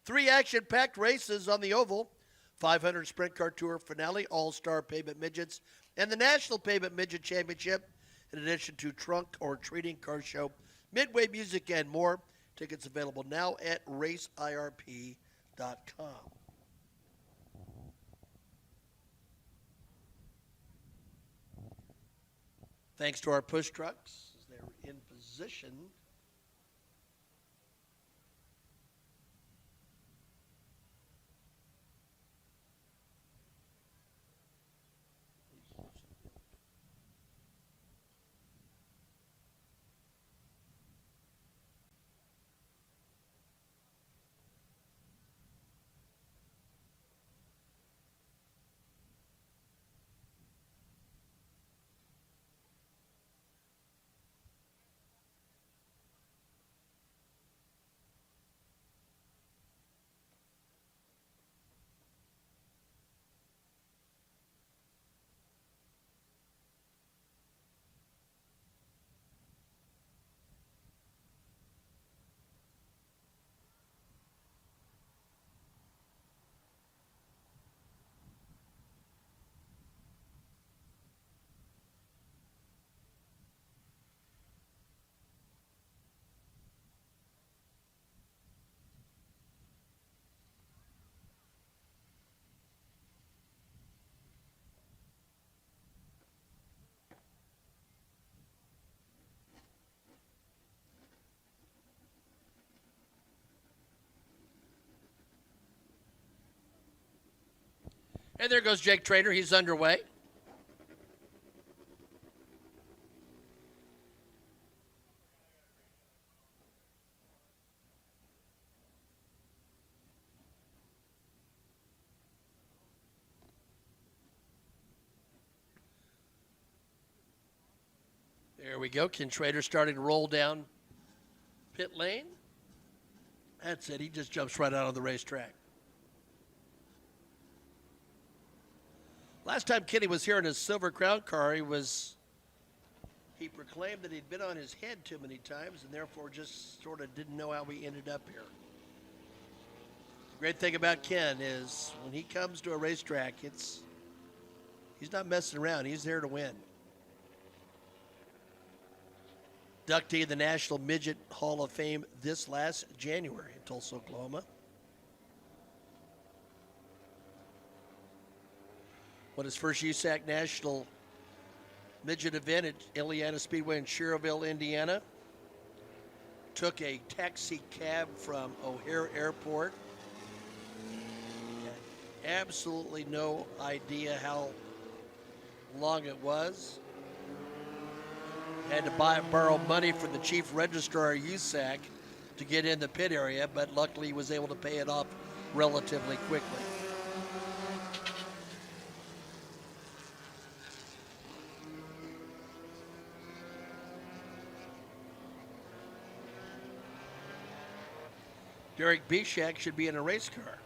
3 action-packed races on the oval, 500 Sprint Car Tour finale, All-Star Pavement Midgets, and the National Pavement Midget Championship, in addition to Trunk or Treating Car Show, Midway Music, and more. Tickets available now at raceirp.com. Thanks to our push trucks as they're in position. And there goes Jake Trader. He's underway. There we go. Ken Trader starting to roll down pit lane. That's it. He just jumps right out on the racetrack. Last time Kenny was here in his Silver Crown car, he proclaimed that he'd been on his head too many times and therefore just sort of didn't know how we ended up here. The great thing about Ken is when he comes to a racetrack, he's not messing around. He's there to win. Inductee of the National Midget Hall of Fame this last January in Tulsa, Oklahoma. Won his first USAC National Midget event at Indiana Speedway in Cherville, Indiana. Took a taxi cab from O'Hare Airport. Had absolutely no idea how long it was. Had to borrow money from the chief registrar of USAC to get in the pit area, but luckily he was able to pay it off relatively quickly. Derek Bishak should be in a race car.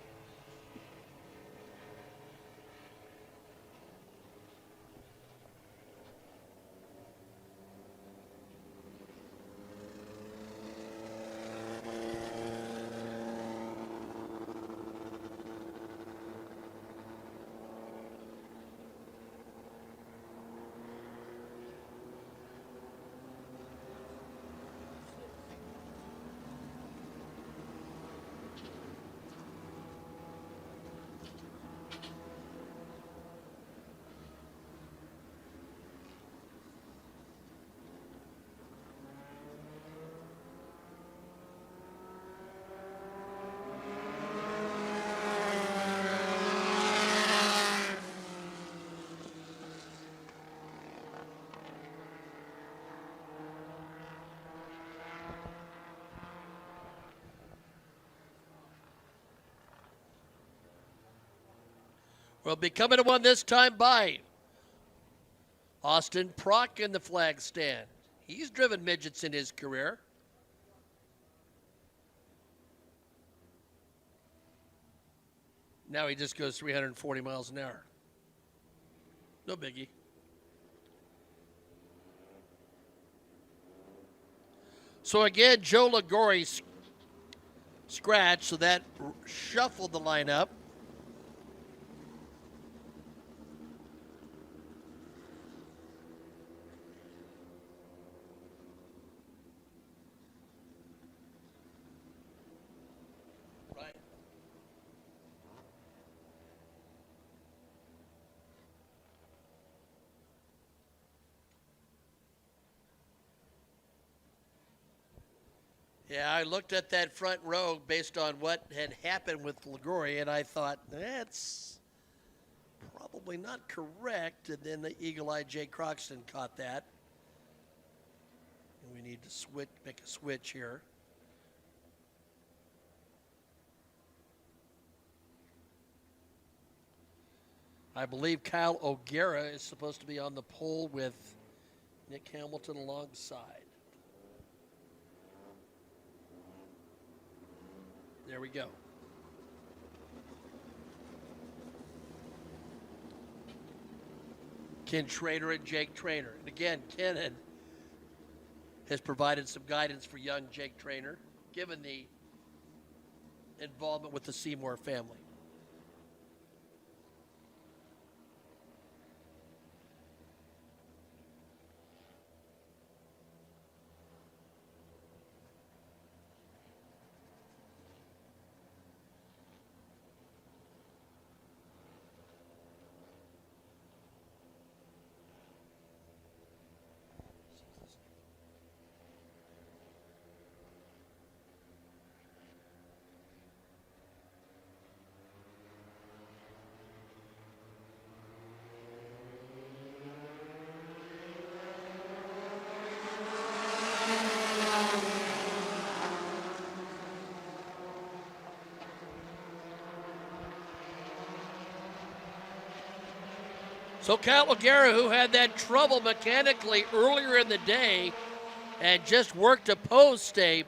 will be coming to one this time by Austin Prock in the flag stand. He's driven midgets in his career. Now he just goes 340 miles an hour. No biggie. So again, Joe Ligori scratched, so that shuffled the lineup. Right. Yeah, I looked at that front row based on what had happened with Ligori, and I thought, that's probably not correct. And then the eagle-eyed Jay Croxton caught that. And we need to make a switch here. I believe Kyle O'Gara is supposed to be on the pole with Nick Hamilton alongside. There we go. Ken Schrader and Jake Trainer. And again, Ken has provided some guidance for young Jake Trainer, given the involvement with the Seymour family. So Kyle O'Gara, who had that trouble mechanically earlier in the day and just worked a post, a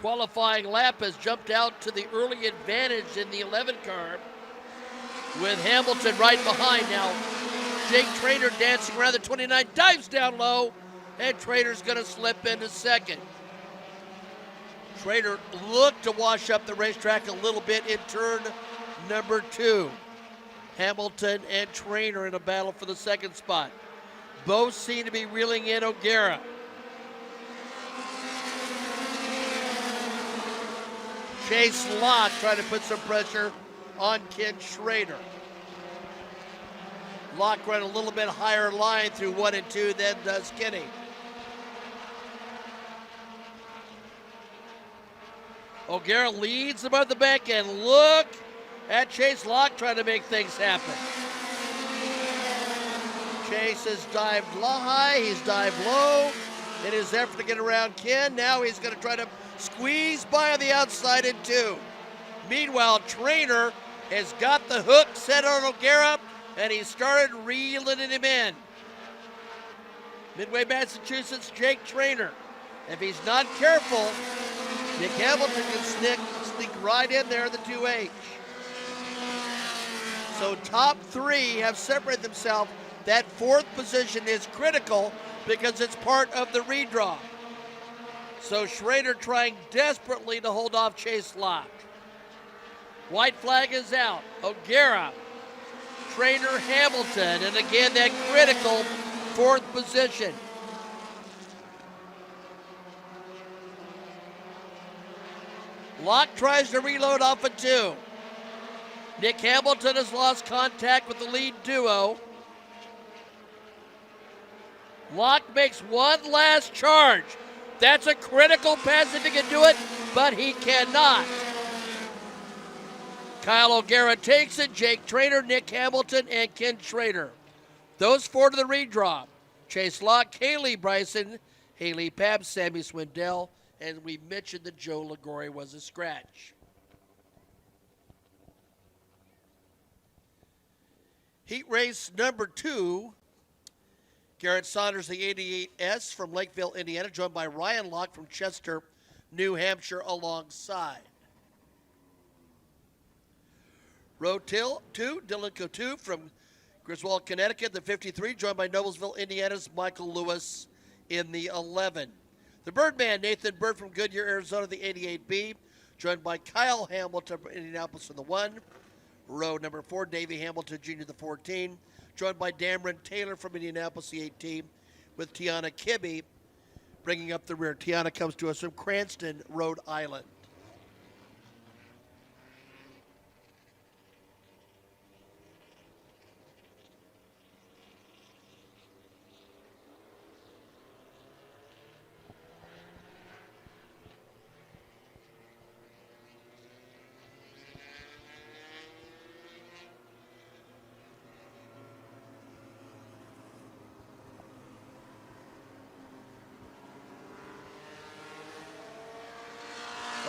qualifying lap, has jumped out to the early advantage in the 11 car with Hamilton right behind. Now, Jake Trainer dancing around the 29, dives down low, and Trainer's going to slip into second. Trainer looked to wash up the racetrack a little bit in turn number 2. Hamilton and Trainer in a battle for the second spot. Both seem to be reeling in O'Gara. Chase Locke trying to put some pressure on Ken Schrader. Locke ran a little bit higher line through 1 and 2 than does Kenny. O'Gara leads above the bank, and look at Chase Locke trying to make things happen. Chase has dived high, he's dived low in his effort to get around Ken. Now he's going to try to squeeze by on the outside in 2. Meanwhile, Trainer has got the hook set on O'Gara, and he started reeling him in. Midway, Massachusetts, Jake Trainer. If he's not careful, Nick Hamilton can sneak right in there in the 2H. So top 3 have separated themselves. That 4th position is critical because it's part of the redraw. So Schrader trying desperately to hold off Chase Locke. White flag is out. O'Gara, Trainer, Hamilton, and again that critical 4th position. Locke tries to reload off a 2. Nick Hamilton has lost contact with the lead duo. Locke makes one last charge. That's a critical pass if he can do it, but he cannot. Kyle O'Gara takes it. Jake Trainer, Nick Hamilton, and Ken Schrader. Those 4 to the redraw. Chase Locke, Haley Bryson, Haley Pabb, Sammy Swindell, and we mentioned that Joe Ligori was a scratch. Heat race number 2. Garrett Saunders, the 88S from Lakeville, Indiana, joined by Ryan Locke from Chester, New Hampshire, alongside. Row 2, Dylan Coutu from Griswold, Connecticut, the 53, joined by Noblesville, Indiana's Michael Lewis in the 11. The Birdman, Nathan Bird from Goodyear, Arizona, the 88B, joined by Kyle Hamilton from Indianapolis in the 1. Row number 4, Davey Hamilton Jr., the 14, joined by Dameron Taylor from Indianapolis, the 18, with Tiana Kibbe bringing up the rear. Tiana comes to us from Cranston, Rhode Island.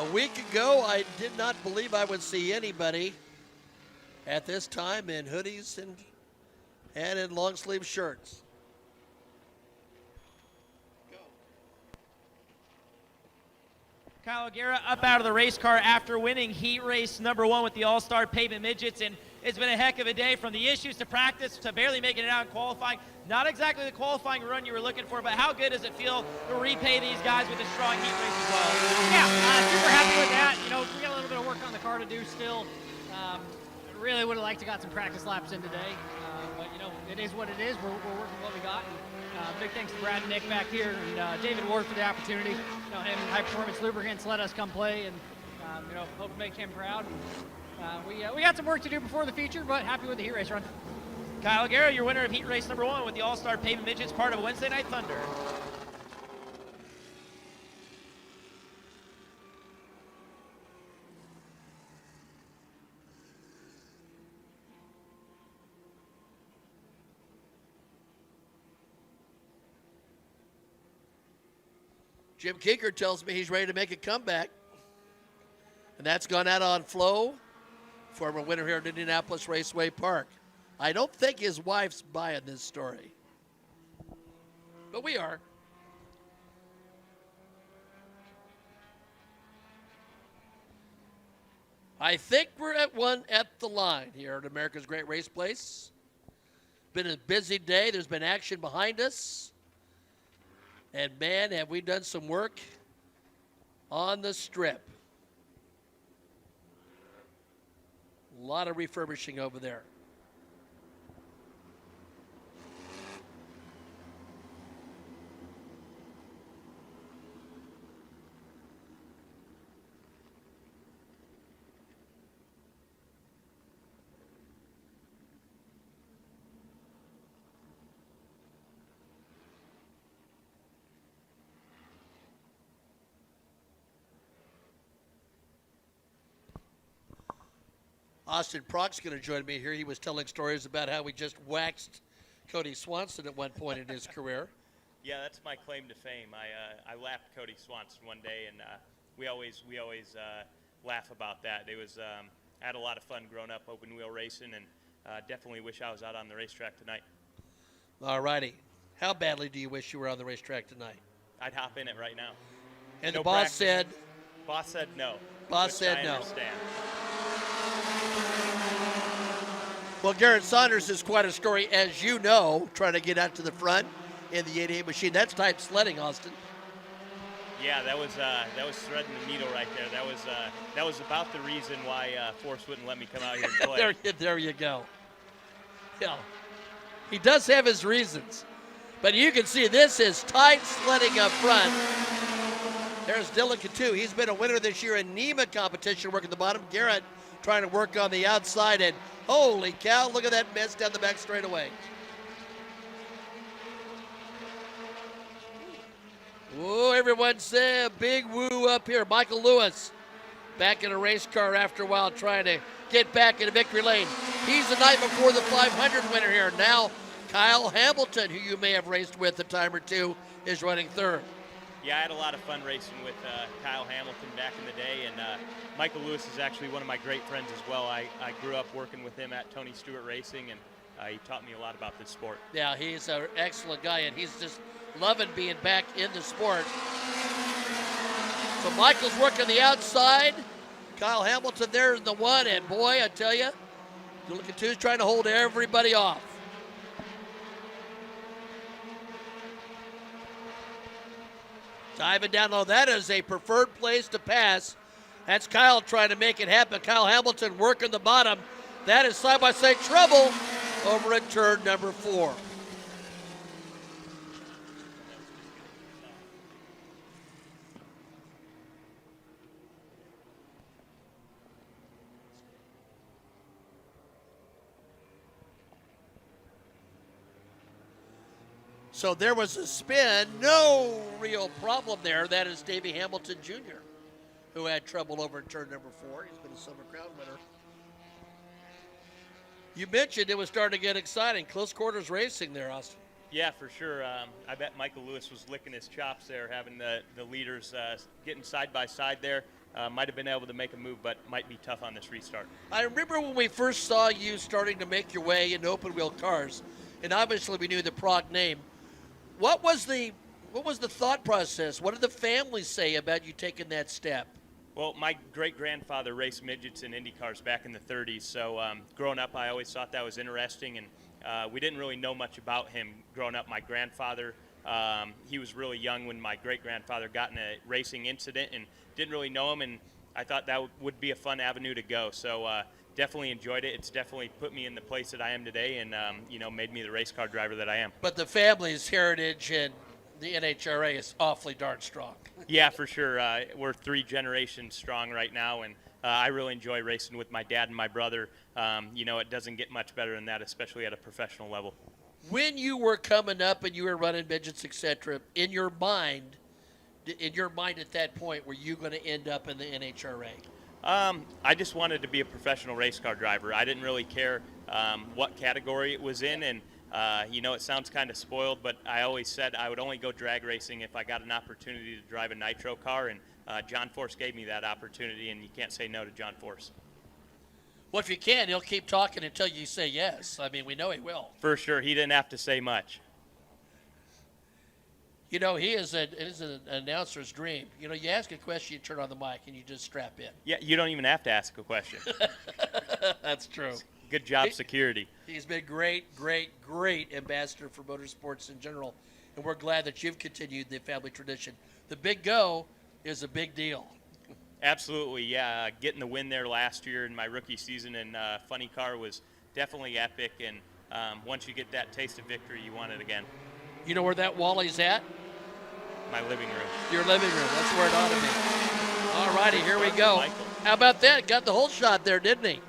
A week ago, I did not believe I would see anybody at this time in hoodies and in long sleeve shirts. Kyle O'Gara up out of the race car after winning heat race number 1 with the All-Star Pavement Midgets, and it's been a heck of a day from the issues to practice to barely making it out in qualifying. Not exactly the qualifying run you were looking for, but how good does it feel to repay these guys with a strong heat race as well? Yeah, super happy with that. You know, we got a little bit of work on the car to do still. Really would have liked to got some practice laps in today, but you know, it is what it is. We're working with what we got. And, big thanks to Brad and Nick back here, and David Ward for the opportunity. You know, him and High Performance Lubricants let us come play, and you know, hope to make him proud. We got some work to do before the feature, but happy with the heat race run. Kyle O'Gara, your winner of heat race number 1 with the All-Star Pavement Midgets, part of Wednesday Night Thunder. Jim Kinker tells me he's ready to make a comeback. And that's gone out on Flo, former winner here at Indianapolis Raceway Park. I don't think his wife's buying this story, but we are. I think we're at one at the line here at America's Great Race Place. Been a busy day. There's been action behind us. And man, have we done some work on the strip. A lot of refurbishing over there. Austin Prock's going to join me here. He was telling stories about how he just waxed Cody Swanson at one point in his career. Yeah, that's my claim to fame. I lapped Cody Swanson one day, and we always laugh about that. It was I had a lot of fun growing up open wheel racing, and definitely wish I was out on the racetrack tonight. All righty. How badly do you wish you were on the racetrack tonight? I'd hop in it right now. And no the boss practice. said? Boss said no. Boss said I no. Understand. Well, Garrett Saunders is quite a story, as you know, trying to get out to the front in the 88 machine. That's type sledding, Austin. Yeah, that was threading the needle right there. That was about the reason why Force wouldn't let me come out here and play. there you go. Yeah, he does have his reasons, but you can see this is tight sledding up front. There's Dylan Coutu. He's been a winner this year in NEMA competition, working the bottom. Garrett trying to work on the outside, and holy cow, look at that miss down the back straightaway. Whoa, everyone say a big woo up here. Michael Lewis back in a race car after a while, trying to get back into victory lane. He's the night before the 500 winner here. Now Kyle Hamilton, who you may have raced with a time or two, is running third. Yeah, I had a lot of fun racing with Kyle Hamilton back in the day, and Michael Lewis is actually one of my great friends as well. I grew up working with him at Tony Stewart Racing, and he taught me a lot about this sport. Yeah, he's an excellent guy, and he's just loving being back in the sport. So Michael's working the outside. Kyle Hamilton there in the one, and boy, I tell you, look at two's trying to hold everybody off. Diving down low, that is a preferred place to pass. That's Kyle trying to make it happen. Kyle Hamilton working the bottom. That is side-by-side trouble over at turn number 4. So there was a spin, no real problem there. That is Davey Hamilton Jr., who had trouble over at turn number 4. He's been a Summer Crown winner. You mentioned it was starting to get exciting. Close quarters racing there, Austin. Yeah, for sure. I bet Michael Lewis was licking his chops there, having the leaders getting side by side there. Might have been able to make a move, but might be tough on this restart. I remember when we first saw you starting to make your way in open wheel cars, and obviously we knew the Prague name. What was the thought process? What did the family say about you taking that step? Well, my great-grandfather raced midgets in Indy cars back in the 30s, so growing up I always thought that was interesting, and we didn't really know much about him growing up. My grandfather, he was really young when my great-grandfather got in a racing incident and didn't really know him, and I thought that would be a fun avenue to go. So definitely enjoyed it. It's definitely put me in the place that I am today and, made me the race car driver that I am. But the family's heritage and the NHRA is awfully darn strong. Yeah, for sure. We're 3 generations strong right now, and I really enjoy racing with my dad and my brother. It doesn't get much better than that, especially at a professional level. When you were coming up and you were running midgets, etc., in your mind at that point, were you going to end up in the NHRA? I just wanted to be a professional race car driver. I didn't really care what category it was in, and it sounds kind of spoiled, but I always said I would only go drag racing if I got an opportunity to drive a nitro car, and John Force gave me that opportunity, and you can't say no to John Force. Well, if you can, he'll keep talking until you say yes. I mean, we know he will. For sure. He didn't have to say much. He is it is an announcer's dream. You ask a question, you turn on the mic, and you just strap in. Yeah, you don't even have to ask a question. That's true. Good job, security. He's been great ambassador for motorsports in general, and we're glad that you've continued the family tradition. The Big Go is a big deal. Absolutely, yeah. Getting the win there last year in my rookie season in Funny Car was definitely epic, and once you get that taste of victory, you want it again. You know where that Wally's at? My living room. Your living room. That's where it ought to be. All righty, here we go. Michael. How about that? Got the whole shot there, didn't he?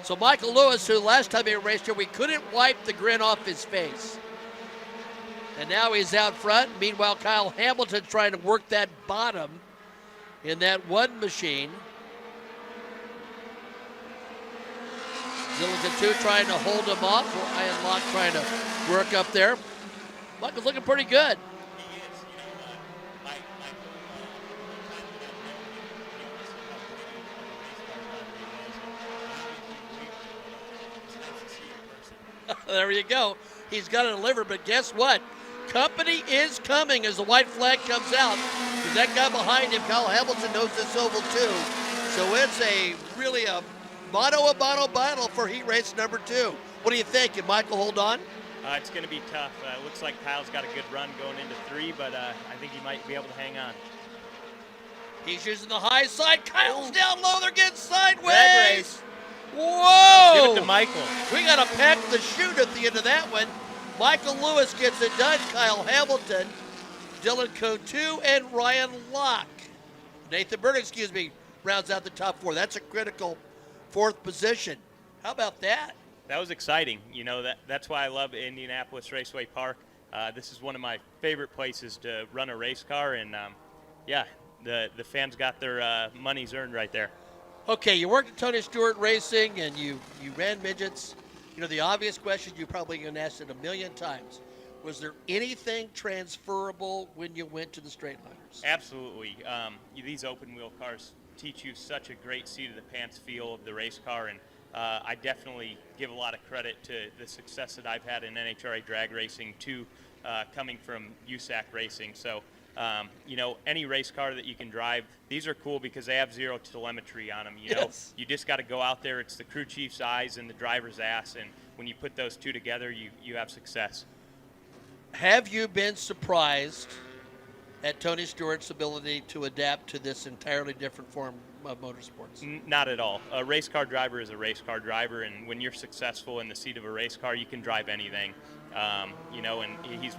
So Michael Lewis, who last time he raced here, we couldn't wipe the grin off his face. And now he's out front. Meanwhile, Kyle Hamilton's trying to work that bottom in that one machine. Zilligan 2 trying to hold him off. Ryan Locke trying to work up there. Michael's looking pretty good. He is. There you go. He's got to deliver, but guess what? Company is coming as the white flag comes out. Because that guy behind him, Kyle Hamilton, knows this oval too. So it's really a battle for heat race number 2. What do you think? Can Michael hold on? It's going to be tough. Looks like Kyle's got a good run going into 3, but I think he might be able to hang on. He's using the high side. Kyle's down low. They're getting sideways. Drag race. Whoa! Give it to Michael. We got to pack the chute at the end of that one. Michael Lewis gets it done. Kyle Hamilton, Dylan Coutu, and Ryan Locke. Nathan Burdick, rounds out the top 4. That's a critical 4th position. How about that? That was exciting. That's why I love Indianapolis Raceway Park. This is one of my favorite places to run a race car, and the fans got their money's earned right there. Okay, you worked at Tony Stewart Racing, and you ran midgets. The obvious question you probably been asked it a million times. Was there anything transferable when you went to the straight liners? Absolutely. These open wheel cars teach you such a great seat of the pants feel of the race car, and I definitely give a lot of credit to the success that I've had in NHRA drag racing to coming from USAC racing. So, you know, any race car that you can drive, these are cool because they have zero telemetry on them. You know, you just got to go out there. It's the crew chief's eyes and the driver's ass, and when you put those two together, you have success. Have you been surprised at Tony Stewart's ability to adapt to this entirely different form of motorsports? Not at all. A race car driver is a race car driver, and when you're successful in the seat of a race car, you can drive anything. You know, and he's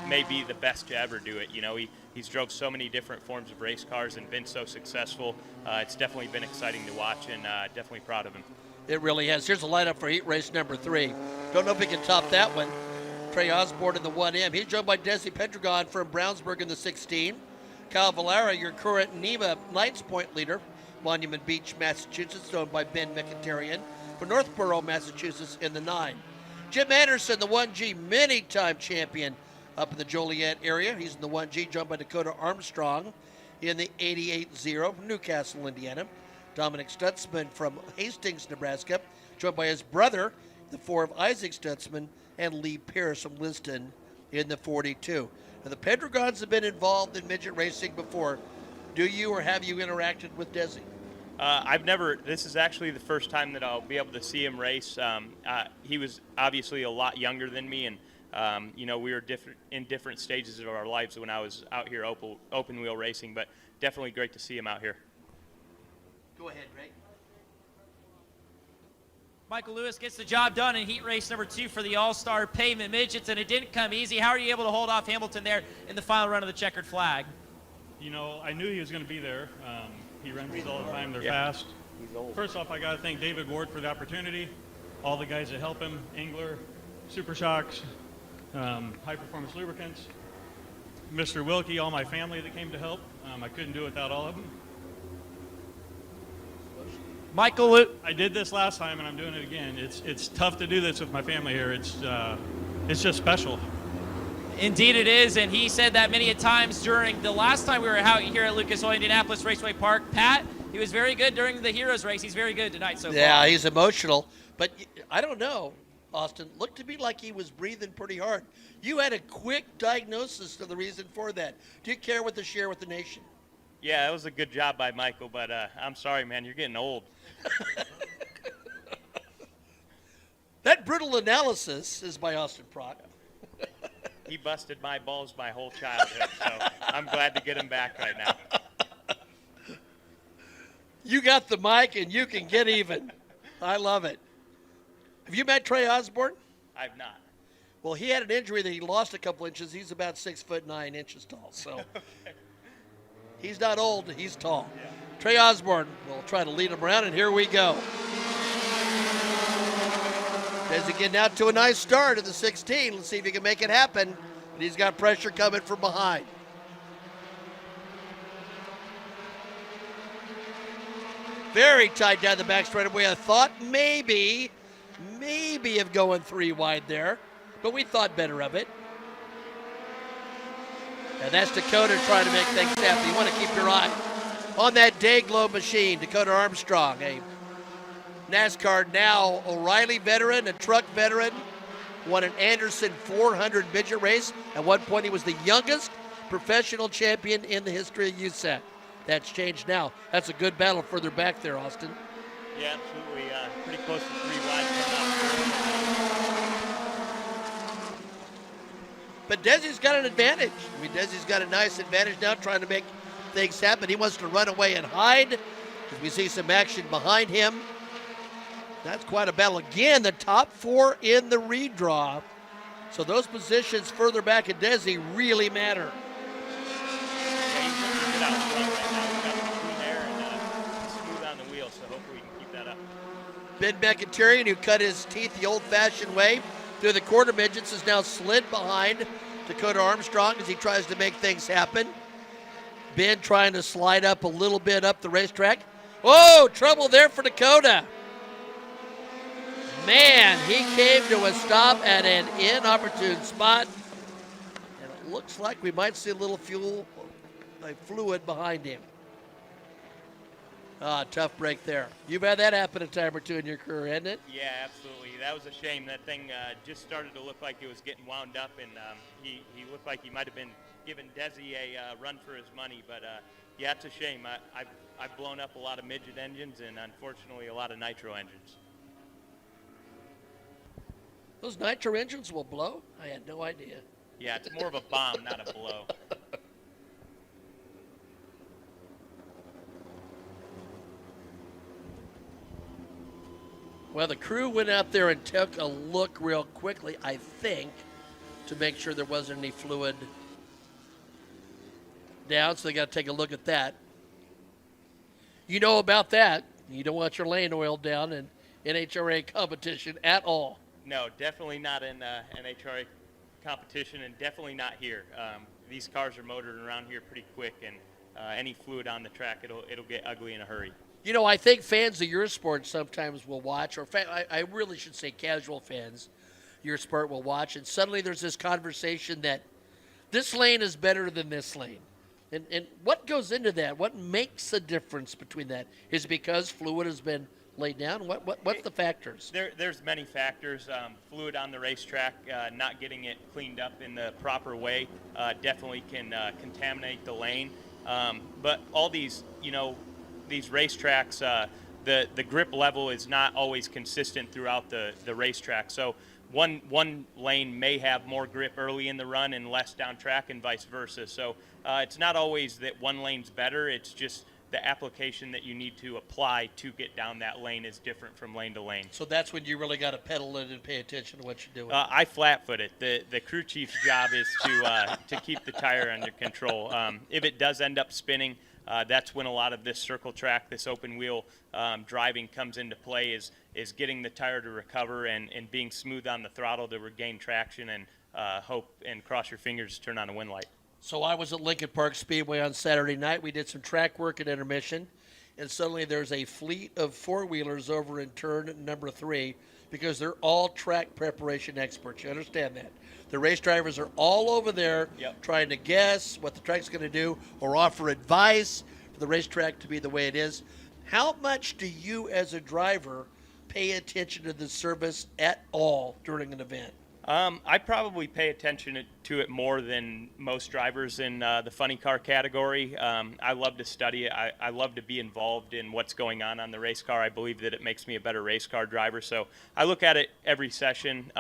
maybe the best to ever do it. You know, he's drove so many different forms of race cars and been so successful. It's definitely been exciting to watch, and definitely proud of him. It really has. Here's the lineup for heat race number 3. Don't know if he can top that one. Trey Osborne in the 1M. He's joined by Desi Pendragon from Brownsburg in the 16. Kyle Valera, your current NEMA Knights Point leader, Monument Beach, Massachusetts, owned by Ben Mkhitaryan from Northborough, Massachusetts in the 9. Jim Anderson, the 1G many-time champion up in the Joliet area. He's in the 1G, joined by Dakota Armstrong in the 88-0 from Newcastle, Indiana. Dominic Stutzman from Hastings, Nebraska, joined by his brother, the 4 of Isaac Stutzman, and Lee Pierce from Liston in the 42. Now, the Pendragons have been involved in midget racing before. Do you or have you interacted with Desi? I've never. This is actually the first time that I'll be able to see him race. He was obviously a lot younger than me, and you know, we were in different stages of our lives when I was out here open wheel racing. But definitely great to see him out here. Go ahead, Ray. Michael Lewis gets the job done in heat race number 2 for the All-Star Pavement Midgets, and it didn't come easy. How are you able to hold off Hamilton there in the final run of the checkered flag? You know, I knew he was going to be there. He runs these all the time. They're fast. First off, I got to thank David Ward for the opportunity, all the guys that help him, Engler, Super Shocks, High Performance Lubricants, Mr. Wilkie, all my family that came to help. I couldn't do it without all of them. Michael, I did this last time, and I'm doing it again. It's tough to do this with my family here. It's just special. Indeed it is, and he said that many a times during the last time we were out here at Lucas Oil Indianapolis Raceway Park. Pat, he was very good during the Heroes race. He's very good tonight so far. Yeah, he's emotional, but I don't know, Austin. Looked to me like he was breathing pretty hard. You had a quick diagnosis of the reason for that. Do you care what to share with the nation? Yeah, that was a good job by Michael, but I'm sorry, man, you're getting old. That brutal analysis is by Austin Prock. He busted my balls my whole childhood, so I'm glad to get him back right now. You got the mic and you can get even. I love it. Have you met Trey Osborne? I've not. Well, he had an injury that he lost a couple inches. He's about 6'9" tall, so he's not old, he's tall. Yeah. Trey Osborne will try to lead him around, and here we go. Desi getting out to a nice start at the 16. Let's see if he can make it happen. But he's got pressure coming from behind. Very tight down the back straightaway. I thought maybe of going 3 wide there, but we thought better of it. And that's Dakota trying to make things happen. You want to keep your eye on that Dayglow machine. Dakota Armstrong, a NASCAR now O'Reilly veteran, a truck veteran, won an Anderson 400 midget race. At one point, he was the youngest professional champion in the history of USAC. That's changed now. That's a good battle further back there, Austin. Yeah, absolutely. Pretty close to 3 wide. But Desi's got an advantage. I mean, Desi's got a nice advantage now, trying to make things happen. He wants to run away and hide, as we see some action behind him. That's quite a battle. Again, the top 4 in the redraw. So those positions further back at Desi really matter. Yeah, he's looking good out front right now. He's got the between there and smooth on the wheel, so hopefully we can keep that up. Ben Mkhitaryan, who cut his teeth the old-fashioned way through the quarter midgets, is now slid behind Dakota Armstrong as he tries to make things happen. Ben trying to slide up a little bit up the racetrack. Oh, trouble there for Dakota. Man, he came to a stop at an inopportune spot. And it looks like we might see a little fluid behind him. Tough break there. You've had that happen a time or two in your career, hasn't it? Yeah, absolutely. That was a shame. That thing just started to look like it was getting wound up, and he looked like he might have been giving Desi a run for his money. But yeah, it's a shame. I've blown up a lot of midget engines and unfortunately a lot of nitro engines. Those nitro engines will blow? I had no idea. Yeah, it's more of a bomb, not a blow. Well, the crew went out there and took a look real quickly, I think, to make sure there wasn't any fluid down, so they got to take a look at that. You know about that. You don't want your lane oiled down in NHRA competition at all. No, definitely not in NHRA competition, and definitely not here. These cars are motored around here pretty quick, and any fluid on the track, it'll get ugly in a hurry. You know, I think fans of your sport sometimes will watch, or I really should say casual fans, your sport will watch, and suddenly there's this conversation that this lane is better than this lane. And what goes into that? What makes a difference between that? Is it because fluid has been laid down? What's the factors? There's many factors. Fluid on the racetrack, not getting it cleaned up in the proper way, definitely can contaminate the lane. But all these, these racetracks, the grip level is not always consistent throughout the racetrack. So one lane may have more grip early in the run and less down track, and vice versa. So it's not always that one lane's better. It's just the application that you need to apply to get down that lane is different from lane to lane. So that's when you really got to pedal it and pay attention to what you're doing. I flat foot it. The crew chief's job is to keep the tire under control. If it does end up spinning, that's when a lot of this circle track, this open wheel driving comes into play, is getting the tire to recover and being smooth on the throttle to regain traction and hope and cross your fingers to turn on a wind light. So I was at Lincoln Park Speedway on Saturday night. We did some track work at intermission, and suddenly there's a fleet of four-wheelers over in turn number 3 because they're all track preparation experts. You understand that? The race drivers are all over there trying to guess what the track's going to do or offer advice for the racetrack to be the way it is. How much do you as a driver pay attention to the service at all during an event? I probably pay attention to it more than most drivers in the funny car category. I love to study it. I love to be involved in what's going on the race car. I believe that it makes me a better race car driver. So I look at it every session,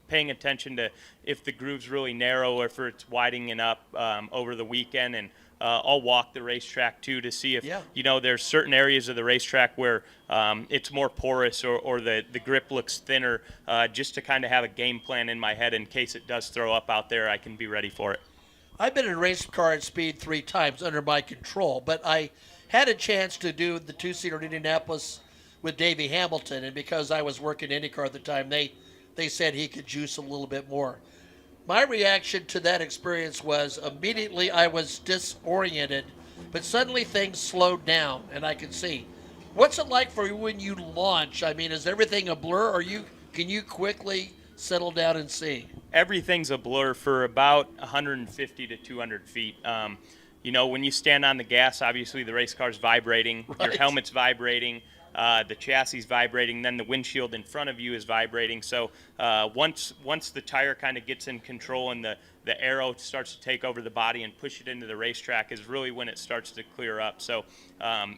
paying attention to if the groove's really narrow or if it's widening up over the weekend. And I'll walk the racetrack too to see if there's certain areas of the racetrack where it's more porous or the grip looks thinner, just to kind of have a game plan in my head in case it does throw up out there. I can be ready for it. I've been in a race car at speed 3 times under my control, but I had a chance to do the 2-seater in Indianapolis with Davey Hamilton, and because I was working IndyCar at the time, they said he could juice a little bit more. My reaction to that experience was immediately I was disoriented, but suddenly things slowed down and I could see. What's it like for you when you launch? I mean, is everything a blur, or can you quickly settle down and see? Everything's a blur for about 150 to 200 feet. When you stand on the gas, obviously the race car's vibrating, your helmet's vibrating. The chassis is vibrating, then the windshield in front of you is vibrating. So once the tire kind of gets in control and the aero starts to take over the body and push it into the racetrack is really when it starts to clear up. So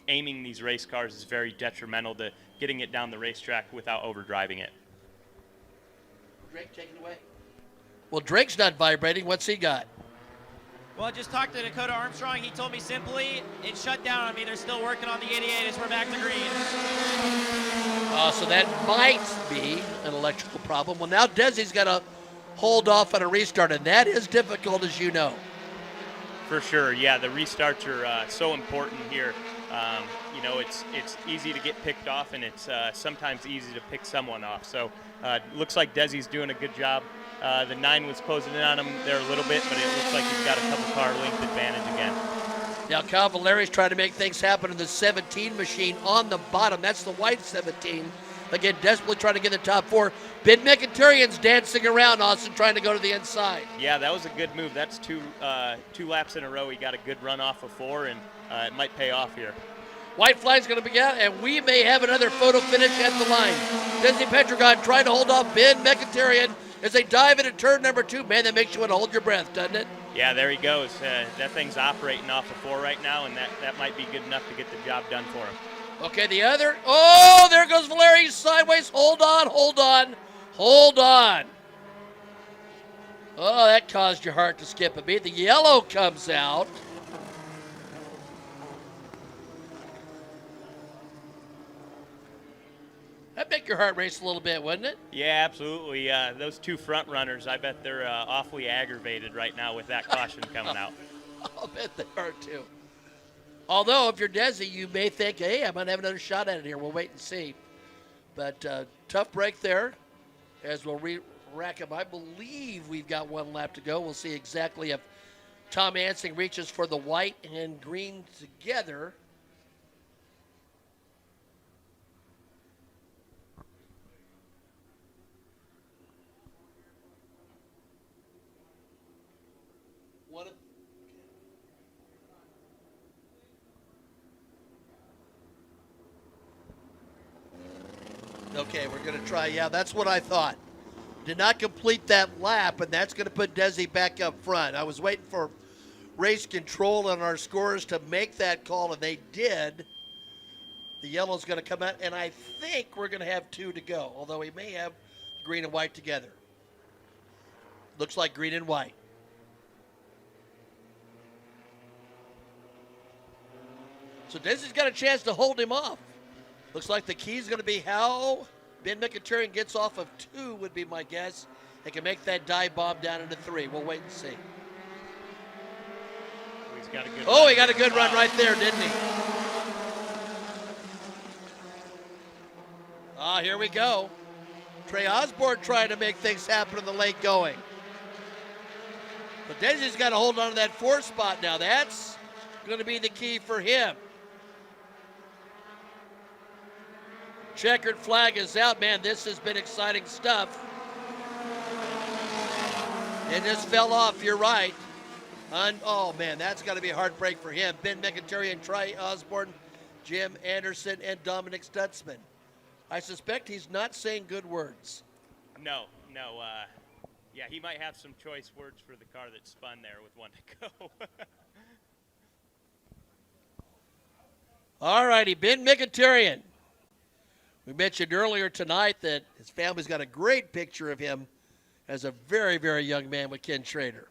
aiming these race cars is very detrimental to getting it down the racetrack without overdriving it. Drake, take it away. Well, Drake's not vibrating. What's he got? Well, I just talked to Dakota Armstrong. He told me simply, it shut down on me. They're still working on the 88 as we're back to green. So that might be an electrical problem. Well, now Desi's got to hold off on a restart, and that is difficult, as you know. For sure, yeah. The restarts are so important here. It's easy to get picked off, and it's sometimes easy to pick someone off. So looks like Desi's doing a good job. The 9 was closing in on him there a little bit, but it looks like he's got a couple car length advantage again. Now Cal Valeri's trying to make things happen in the 17 machine on the bottom. That's the white 17. Again, desperately trying to get the top 4. Ben McIntyre's dancing around, Austin, trying to go to the inside. Yeah, that was a good move. That's two laps in a row. He got a good run off of 4, and it might pay off here. White flag's going to be out, and we may have another photo finish at the line. Desi Petragon trying to hold off Ben Mkhitaryan as they dive into turn number 2. Man, that makes you want to hold your breath, doesn't it? Yeah, there he goes. That thing's operating off of 4 right now, and that might be good enough to get the job done for him. Okay, the other. Oh, there goes Valeri sideways. Hold on, hold on, hold on. Oh, that caused your heart to skip a beat. The yellow comes out. That'd make your heart race a little bit, wouldn't it? Yeah, absolutely. Those 2 front runners, I bet they're awfully aggravated right now with that caution coming out. I'll bet they are too. Although, if you're Desi, you may think, hey, I might have another shot at it here. We'll wait and see. But tough break there as we'll rack up. I believe we've got 1 lap to go. We'll see exactly if Tom Ansing reaches for the white and green together. Okay, we're going to try. Yeah, that's what I thought. Did not complete that lap, and that's going to put Desi back up front. I was waiting for race control and our scorers to make that call, and they did. The yellow's going to come out, and I think we're going to have 2 to go, although we may have green and white together. Looks like green and white. So Desi's got a chance to hold him off. Looks like the key is going to be how Ben Mkhitaryan gets off of 2 would be my guess. They can make that dive bomb down into 3. We'll wait and see. He's got a good he got a good run right there, didn't he? Here we go. Trey Osborne trying to make things happen in the late going. But Desi's got to hold on to that 4 spot now. That's going to be the key for him. Checkered flag is out. Man, this has been exciting stuff. It just fell off. You're right. Oh, man, that's got to be a heartbreak for him. Ben Mkhitaryan, Trey Osborne, Jim Anderson, and Dominic Stutzman. I suspect he's not saying good words. No. Yeah, he might have some choice words for the car that spun there with 1 to go. All righty, Ben Mkhitaryan. We mentioned earlier tonight that his family's got a great picture of him as a very, very young man with Ken Schrader.